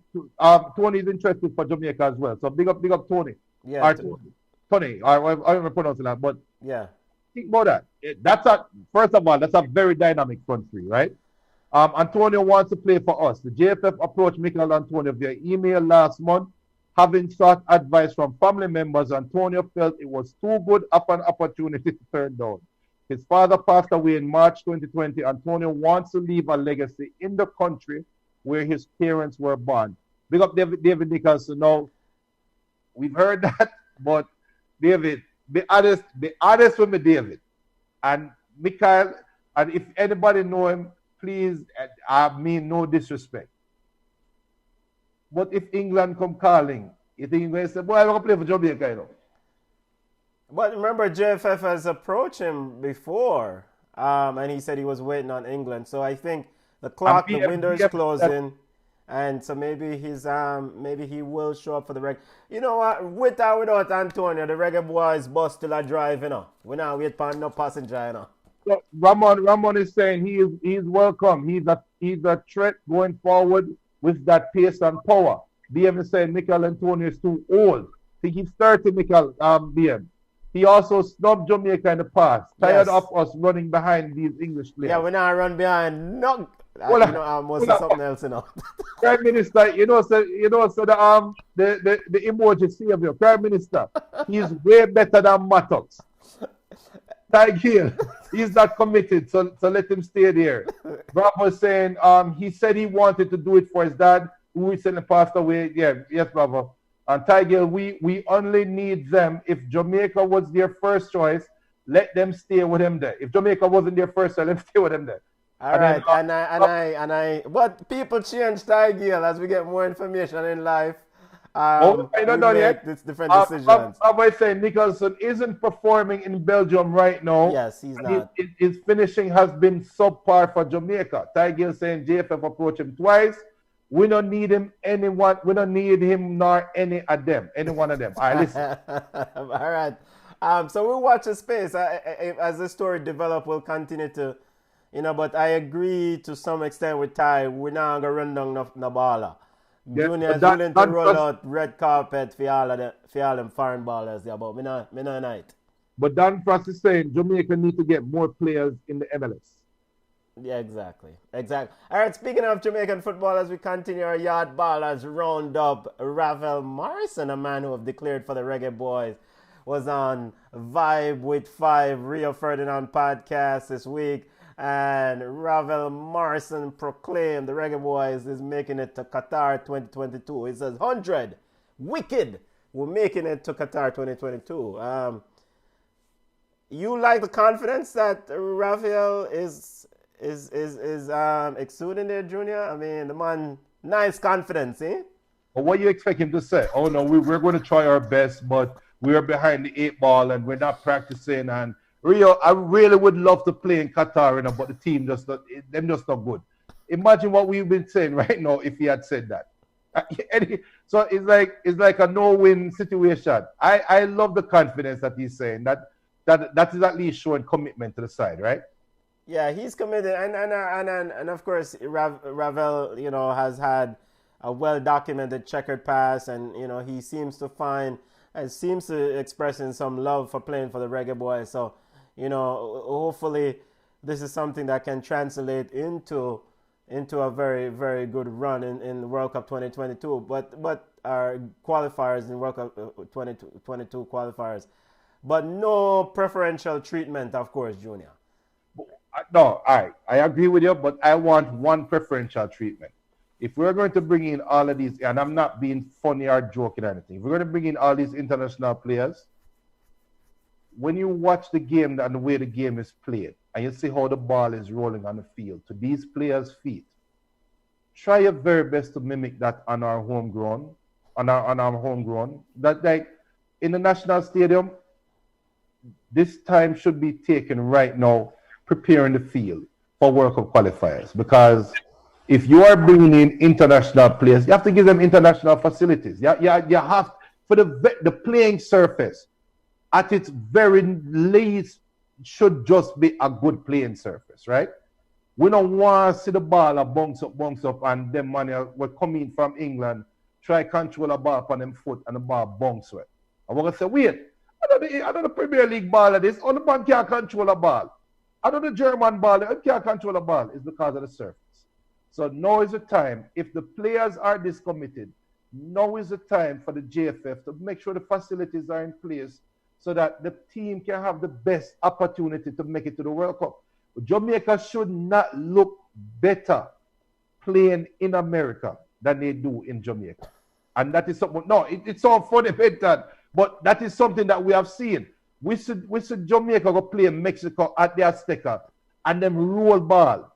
Tony is interested for Jamaica as well. So big up Tony. Yeah. Tony. I don't pronounce that, but yeah. Think about that. First of all, that's a very dynamic front three, right? Antonio wants to play for us. The JFF approached Mikel Antonio via email last month. Having sought advice from family members, Antonio felt it was too good of an opportunity to turn down. His father passed away in March 2020. Antonio wants to leave a legacy in the country where his parents were born. Big up David Nicholson. Now, we've heard that, but David, be honest with me, David. And Michael, and if anybody know him, please, I mean no disrespect. But if England come calling, you think they say, boy, I'm going to play for Jamaica, you know? But remember, JFF has approached him before, and he said he was waiting on England. So I think the window is closing, and so maybe he will show up for the reggae. You know what? With or without Antonio, the reggae boys bus still a drive, you know. We not wait for no passenger, you know. So Ramon is saying he is welcome. He's a threat going forward with that pace and power. BM is saying Mikel Antonio is too old. I think he's 30, Mikel BM. He also snubbed Jamaica in the past. Tired of us running behind these English players. Yeah, we not run behind. No, must be something else, you know. Prime Minister, so the emoji savior, Prime Minister, he's way better than Mattox. Tiger, he's not committed, so let him stay there. Bravo is saying he said he wanted to do it for his dad, who recently passed away. Yes, Bravo. And Tiger, we only need them. If Jamaica was their first choice, let them stay with him there. If Jamaica wasn't their first choice, let them stay with him there. All right, but people change, Tiger, as we get more information in life. I don't know yet. Different decisions. I saying Nicholson isn't performing in Belgium right now. Yes, he's not. His finishing has been subpar for Jamaica. Tiger saying JFF approached him twice. We don't need him. We don't need him nor any of them. Any one of them. All right, listen. All right. So we'll watch the space as the story develops. We'll continue to, But I agree to some extent with Ty. We're not gonna run down the baller. Junior is willing to roll out red carpet for all them foreign ballers there, but me not night. But Dan Frost is saying Jamaica need to get more players in the MLS. Yeah, exactly. All right, speaking of Jamaican football, as we continue our yard ballers roundup, Ravel Morrison, a man who have declared for the Reggae Boys, was on Vibe with 5 Rio Ferdinand podcast this week. And Ravel Morrison proclaimed the Reggae Boys is making it to Qatar 2022. He says 100, wicked, we're making it to Qatar 2022. You like the confidence that Rafael is exuding there, Junior? I mean, the man, nice confidence, eh? Well, what do you expect him to say? Oh no, we're going to try our best, but we're behind the 8 ball and we're not practicing. And Rio, I really would love to play in Qatar, but the team just not good. Imagine what we've been saying right now if he had said that. So it's like a no-win situation. I love the confidence that he's saying. That is at least showing commitment to the side, right? Yeah, he's committed, and of course Ravel, has had a well-documented checkered past, and he seems to expressing some love for playing for the Reggae Boys. So, hopefully this is something that can translate into a very, very good run in World Cup 2022. But our qualifiers in World Cup 2022 qualifiers, but no preferential treatment, of course, Junior. No, I agree with you, but I want one preferential treatment. If we're going to bring in all of these, and I'm not being funny or joking or anything, if we're going to bring in all these international players, when you watch the game and the way the game is played, and you see how the ball is rolling on the field to these players' feet, try your very best to mimic that on our homegrown, That like in the national stadium, this time should be taken right now, preparing the field for World Cup qualifiers. Because if you are bringing in international players, you have to give them international facilities. You have for the playing surface at its very least should just be a good playing surface, right? We don't want to see the ball bounce up, and them money will come in from England, try control the ball on them foot, and the ball bounce with. I want to say, wait, I know the Premier League ball of this, only man can't control the ball. I know the German ball, they can't control the ball. It's because of the surface. So now is the time, if the players are this committed, now is the time for the JFF to make sure the facilities are in place so that the team can have the best opportunity to make it to the World Cup. Jamaica should not look better playing in America than they do in Jamaica. And that is something, no, it's all funny, but that is something that we have seen. We should Jamaica go play in Mexico at the Azteca and them roll ball.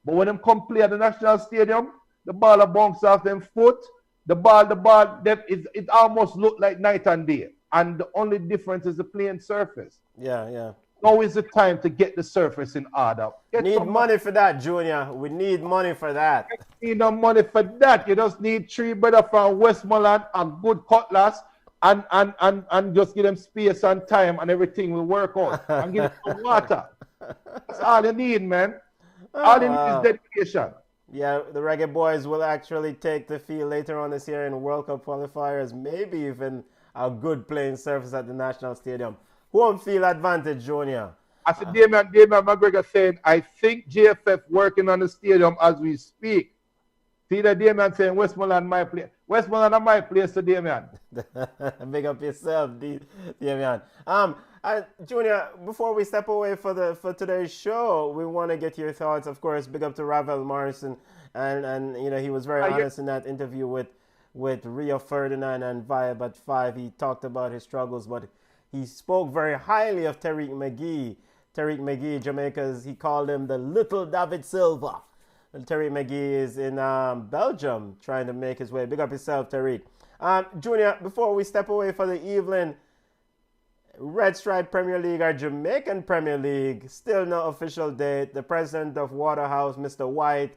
But when them come play at the national stadium, the ball will bounce off them foot. The ball, it almost look like night and day. And the only difference is the playing surface. Yeah. Now is the time to get the surface in order. Need money for that, Junior. We need money for that. You need no money for that. You just need 3 brothers from Westmoreland and good cutlass and just give them space and time and everything will work out. And give them some water. That's all you need, man. All you need is dedication. Yeah, the Reggae Boys will actually take the field later on this year in World Cup qualifiers, maybe even a good playing surface at the National Stadium. Home field advantage, Junior. I said, Damian McGregor saying, I think JFF working on the stadium as we speak. See that Damian saying Westmoreland my place. Westmoreland are my place to Damian. Big up yourself, Damian. Junior, before we step away for today's show, we want to get your thoughts. Of course, big up to Ravel Morrison, and you know he was very honest in that interview with Rio Ferdinand and Vibe at 5. He talked about his struggles, but he spoke very highly of Tariq McGee. Tariq McGee, Jamaica's, he called him the little David Silva. And Tariq McGee is in Belgium trying to make his way. Big up yourself, Tariq. Junior, before we step away for the evening, Red Stripe Premier League or Jamaican Premier League, still no official date. The president of Waterhouse, Mr. White,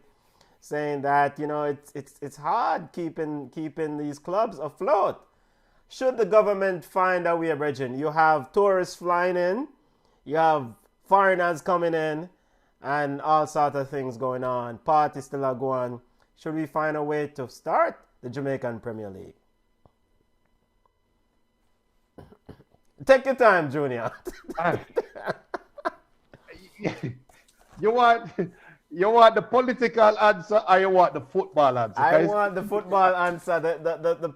saying that, you know, it's hard keeping these clubs afloat. Should the government find a way, Bridget? You have tourists flying in, you have foreigners coming in, and all sorts of things going on. Parties still are going. Should we find a way to start the Jamaican Premier League? Take your time, Junior. You want the political answer or you want the football answer? I want the football answer. The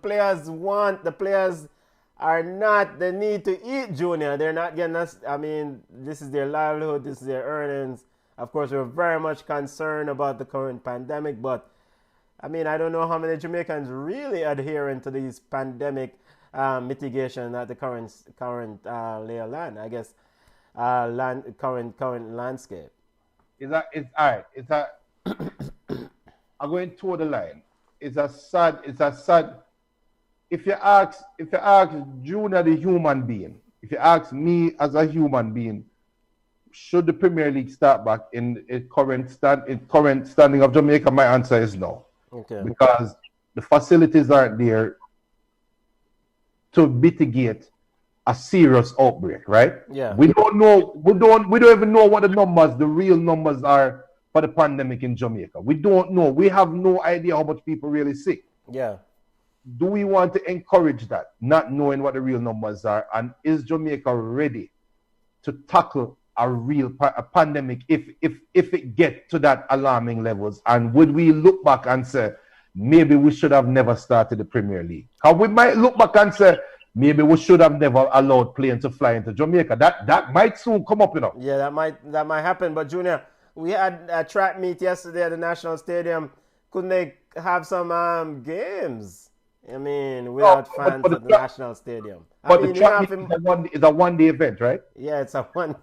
players are not, they need to eat, Junior. They're not getting us, I mean, this is their livelihood, this is their earnings. Of course, we're very much concerned about the current pandemic, but I mean, I don't know how many Jamaicans really adhering to these pandemic mitigation at the current lay of land, I guess, current landscape. It's all right. I'm going to the line. It's a sad. If you ask Junior the human being, if you ask me as a human being, should the Premier League start back in current standing of Jamaica? My answer is no. Okay. Because the facilities aren't there to mitigate a serious outbreak, right? Yeah. We don't even know what the real numbers are for the pandemic in Jamaica. We don't know. We have no idea how much people really sick. Yeah. Do we want to encourage that, not knowing what the real numbers are? And is Jamaica ready to tackle a pandemic if it gets to that alarming levels? And would we look back and say, maybe we should have never started the Premier League? How we might look back and say, maybe we should have never allowed planes to fly into Jamaica. That might soon come up, you know. Yeah, that might happen. But Junior, we had a track meet yesterday at the National Stadium. Couldn't they have some games I mean, No, without fans at the National Stadium. I but the mean, you track have meet to. is a one day event, right? Yeah, it's a one.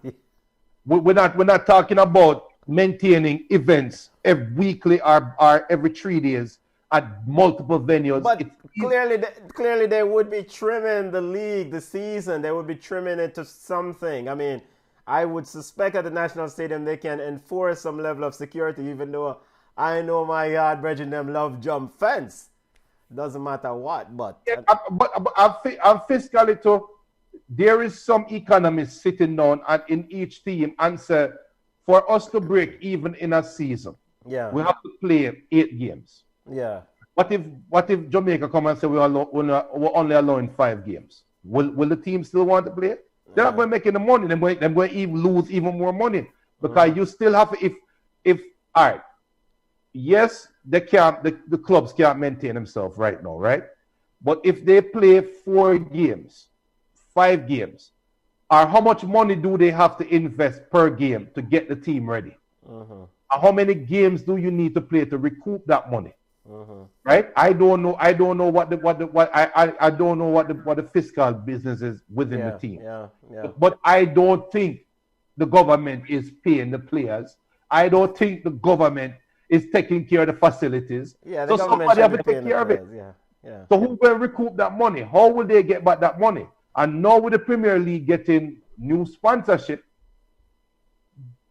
We're not talking about maintaining events every weekly or every 3 days at multiple venues. But clearly, they would be trimming the league, the season. They would be trimming it to something. I mean, I would suspect at the National Stadium they can enforce some level of security, even though I know my yard brethren them love jump fence. Doesn't matter what, but Yeah, but I'm fiscally too. There is some economists sitting down and in each team and say, for us to break even in a season, yeah, we have to play 8 games. yeah. What if Jamaica come and say we're only allowing 5 games? Will the team still want to play? They're not going to make any money. They're going to even lose even more money because you still have if all right. Yes, they can't. The clubs can't maintain themselves right now, right? But if they play 4 games, 5 games, or how much money do they have to invest per game to get the team ready? And how many games do you need to play to recoup that money? Right? I don't know. I don't know what I don't know what the fiscal business is within the team. Yeah. But I don't think the government is paying the players. I don't think the government is taking care of the facilities. Yeah, the so government somebody have should to be take paying care the of it. players. Yeah. So who will recoup that money? How will they get back that money? And now with the Premier League getting new sponsorship,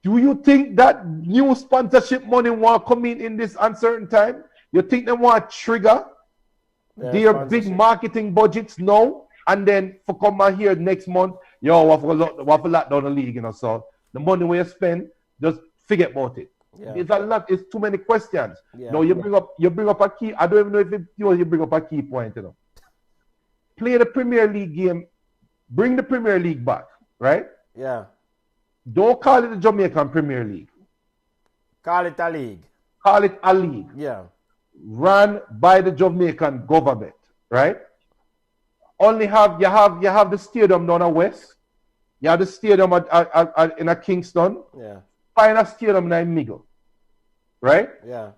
do you think that new sponsorship money will come in this uncertain time? You think they want to trigger their big marketing budgets now and then for come out here next month, yo, we have to lock down the league, so the money we spend, just forget about it. Yeah. It's a lot. It's too many questions. Yeah. No, you bring up a key. I don't even know if you bring up a key point. Play the Premier League game. Bring the Premier League back, right? Yeah. Don't call it the Jamaican Premier League. Call it a league. Call it a league. Yeah. Run by the Jamaican government, right? Only you have the stadium down the west. You have the stadium in a Kingston. Yeah. Find a stadium in the middle, right? Yeah.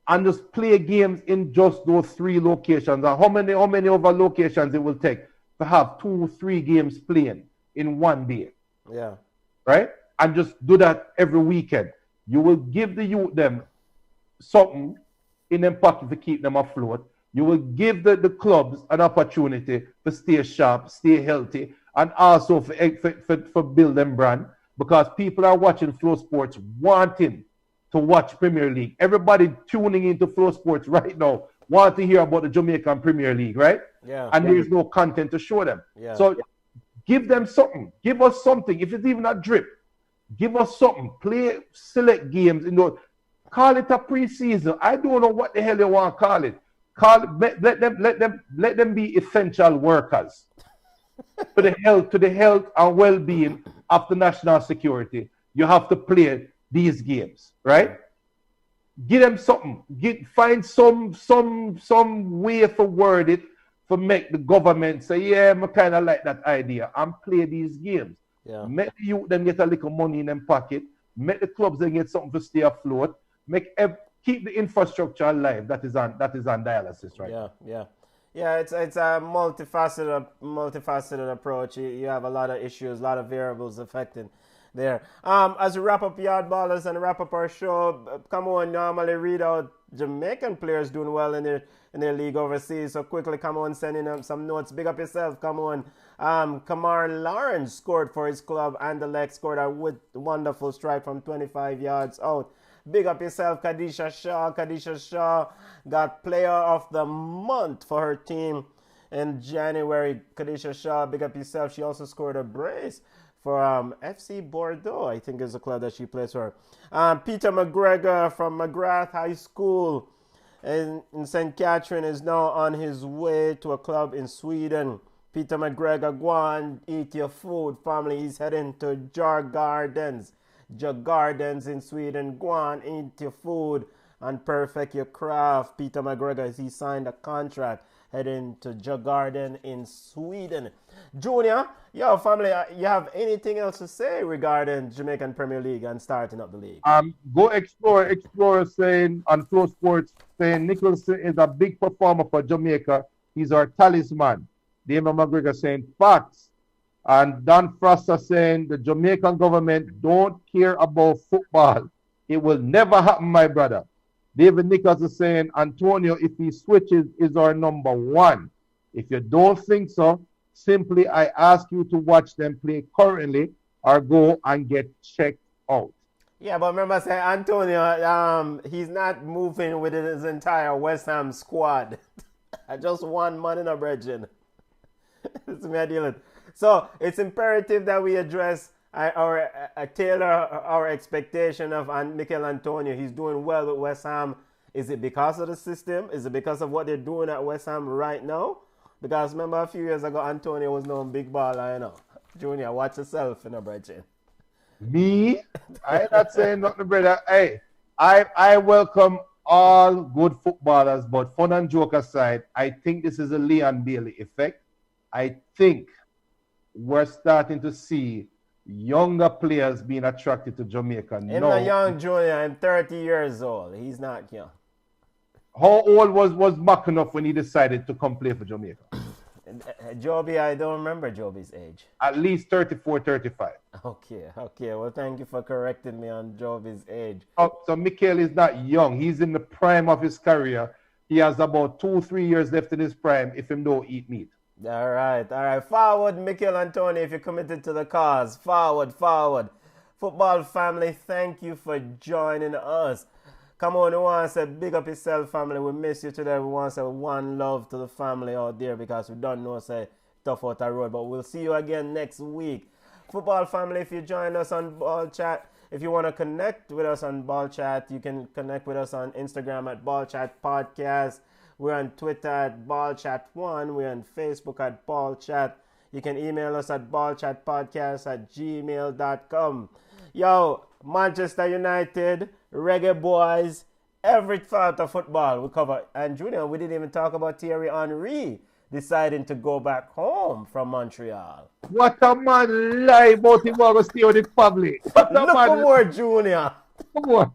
And just play games in just those 3 locations. And how many other locations it will take to have 2-3 games playing in one day? Yeah. Right? And just do that every weekend. You will give the youth them something in them pocket to keep them afloat. You will give the clubs an opportunity to stay sharp, stay healthy, and also for build them brand. Because people are watching FlowSports wanting to watch Premier League. Everybody tuning into FlowSports right now want to hear about the Jamaican Premier League, right? Yeah. And there's no content to show them. Yeah. So give them something. Give us something. If it's even a drip, give us something. Play select games. Call it a preseason. I don't know what the hell they want to call it. Let them be essential workers to the health and well-being of the national security. You have to play these games, right? Give them something. Find some way for word it for make the government say, yeah, I kind of like that idea and play these games. Yeah. Make the youth them get a little money in them pocket. Make the clubs them get something to stay afloat. Keep the infrastructure alive that is on dialysis right now. Yeah, it's a multifaceted approach. You have a lot of issues, a lot of variables affecting there. As we wrap up Yard Ballers and wrap up our show, come on, normally read out Jamaican players doing well in their league overseas. So quickly, come on, send in some notes. Big up yourself. Come on. Kamar Lawrence scored for his club, and the leg scored a wonderful strike from 25 yards out. Big up yourself, Kadisha Shaw. Kadisha Shaw got Player of the Month for her team in January. Kadisha Shaw, big up yourself. She also scored a brace for FC Bordeaux, I think is the club that she plays for. Peter McGregor from McGrath High School in St. Catherine is now on his way to a club in Sweden. Peter McGregor, go on, eat your food. Family, he's heading to Djurgårdens in Sweden. Go on, eat your food and perfect your craft. Peter McGregor, he signed a contract heading to Djurgården in Sweden. Junior, yo, family, you have anything else to say regarding Jamaican Premier League and starting up the league? Go Explorer saying on FlowSports saying Nicholson is a big performer for Jamaica. He's our talisman. Damon McGregor saying facts. And Don Foster saying the Jamaican government don't care about football. It will never happen, my brother. David Nichols is saying Antonio, if he switches, is our number one. If you don't think so, simply I ask you to watch them play currently or go and get checked out. Yeah, but remember, say Antonio, he's not moving with his entire West Ham squad. Just one man in a bridging. It's me dealing. So it's imperative that we address tailor our expectation of Mikel Antonio. He's doing well with West Ham. Is it because of the system? Is it because of what they're doing at West Ham right now? Because remember a few years ago, Antonio was known big baller, you know. Junior, watch yourself in a bridging. Me? I ain't not saying nothing, brother. Hey, I welcome all good footballers, but fun and joke aside, I think this is a Leon Bailey effect. I think we're starting to see younger players being attracted to Jamaica. I'm not young, Junior. I'm 30 years old. He's not young. How old was McAnuff when he decided to come play for Jamaica? Joby, I don't remember Joby's age. At least 34, 35. Okay. Well, thank you for correcting me on Joby's age. So Mikel is not young. He's in the prime of his career. He has about 2-3 years left in his prime if him don't eat meat. All right. Forward, Mikel Antonio, if you're committed to the cause. Forward. Football family, thank you for joining us. Come on, we want to say big up yourself, family. We miss you today. We want to say one love to the family out there because we don't know, say, tough out the road. But we'll see you again next week. Football family, if you join us on Ball Chat, if you want to connect with us on Ball Chat, you can connect with us on Instagram at Ball Chat Podcast. We're on Twitter at BallChat1. We're on Facebook at BallChat. You can email us at ballchatpodcast@gmail.com. Yo, Manchester United, Reggae Boys, every part of football we cover. And Junior, we didn't even talk about Thierry Henry deciding to go back home from Montreal. What a man lie about him going to stay with the family. Look for more, Junior. More.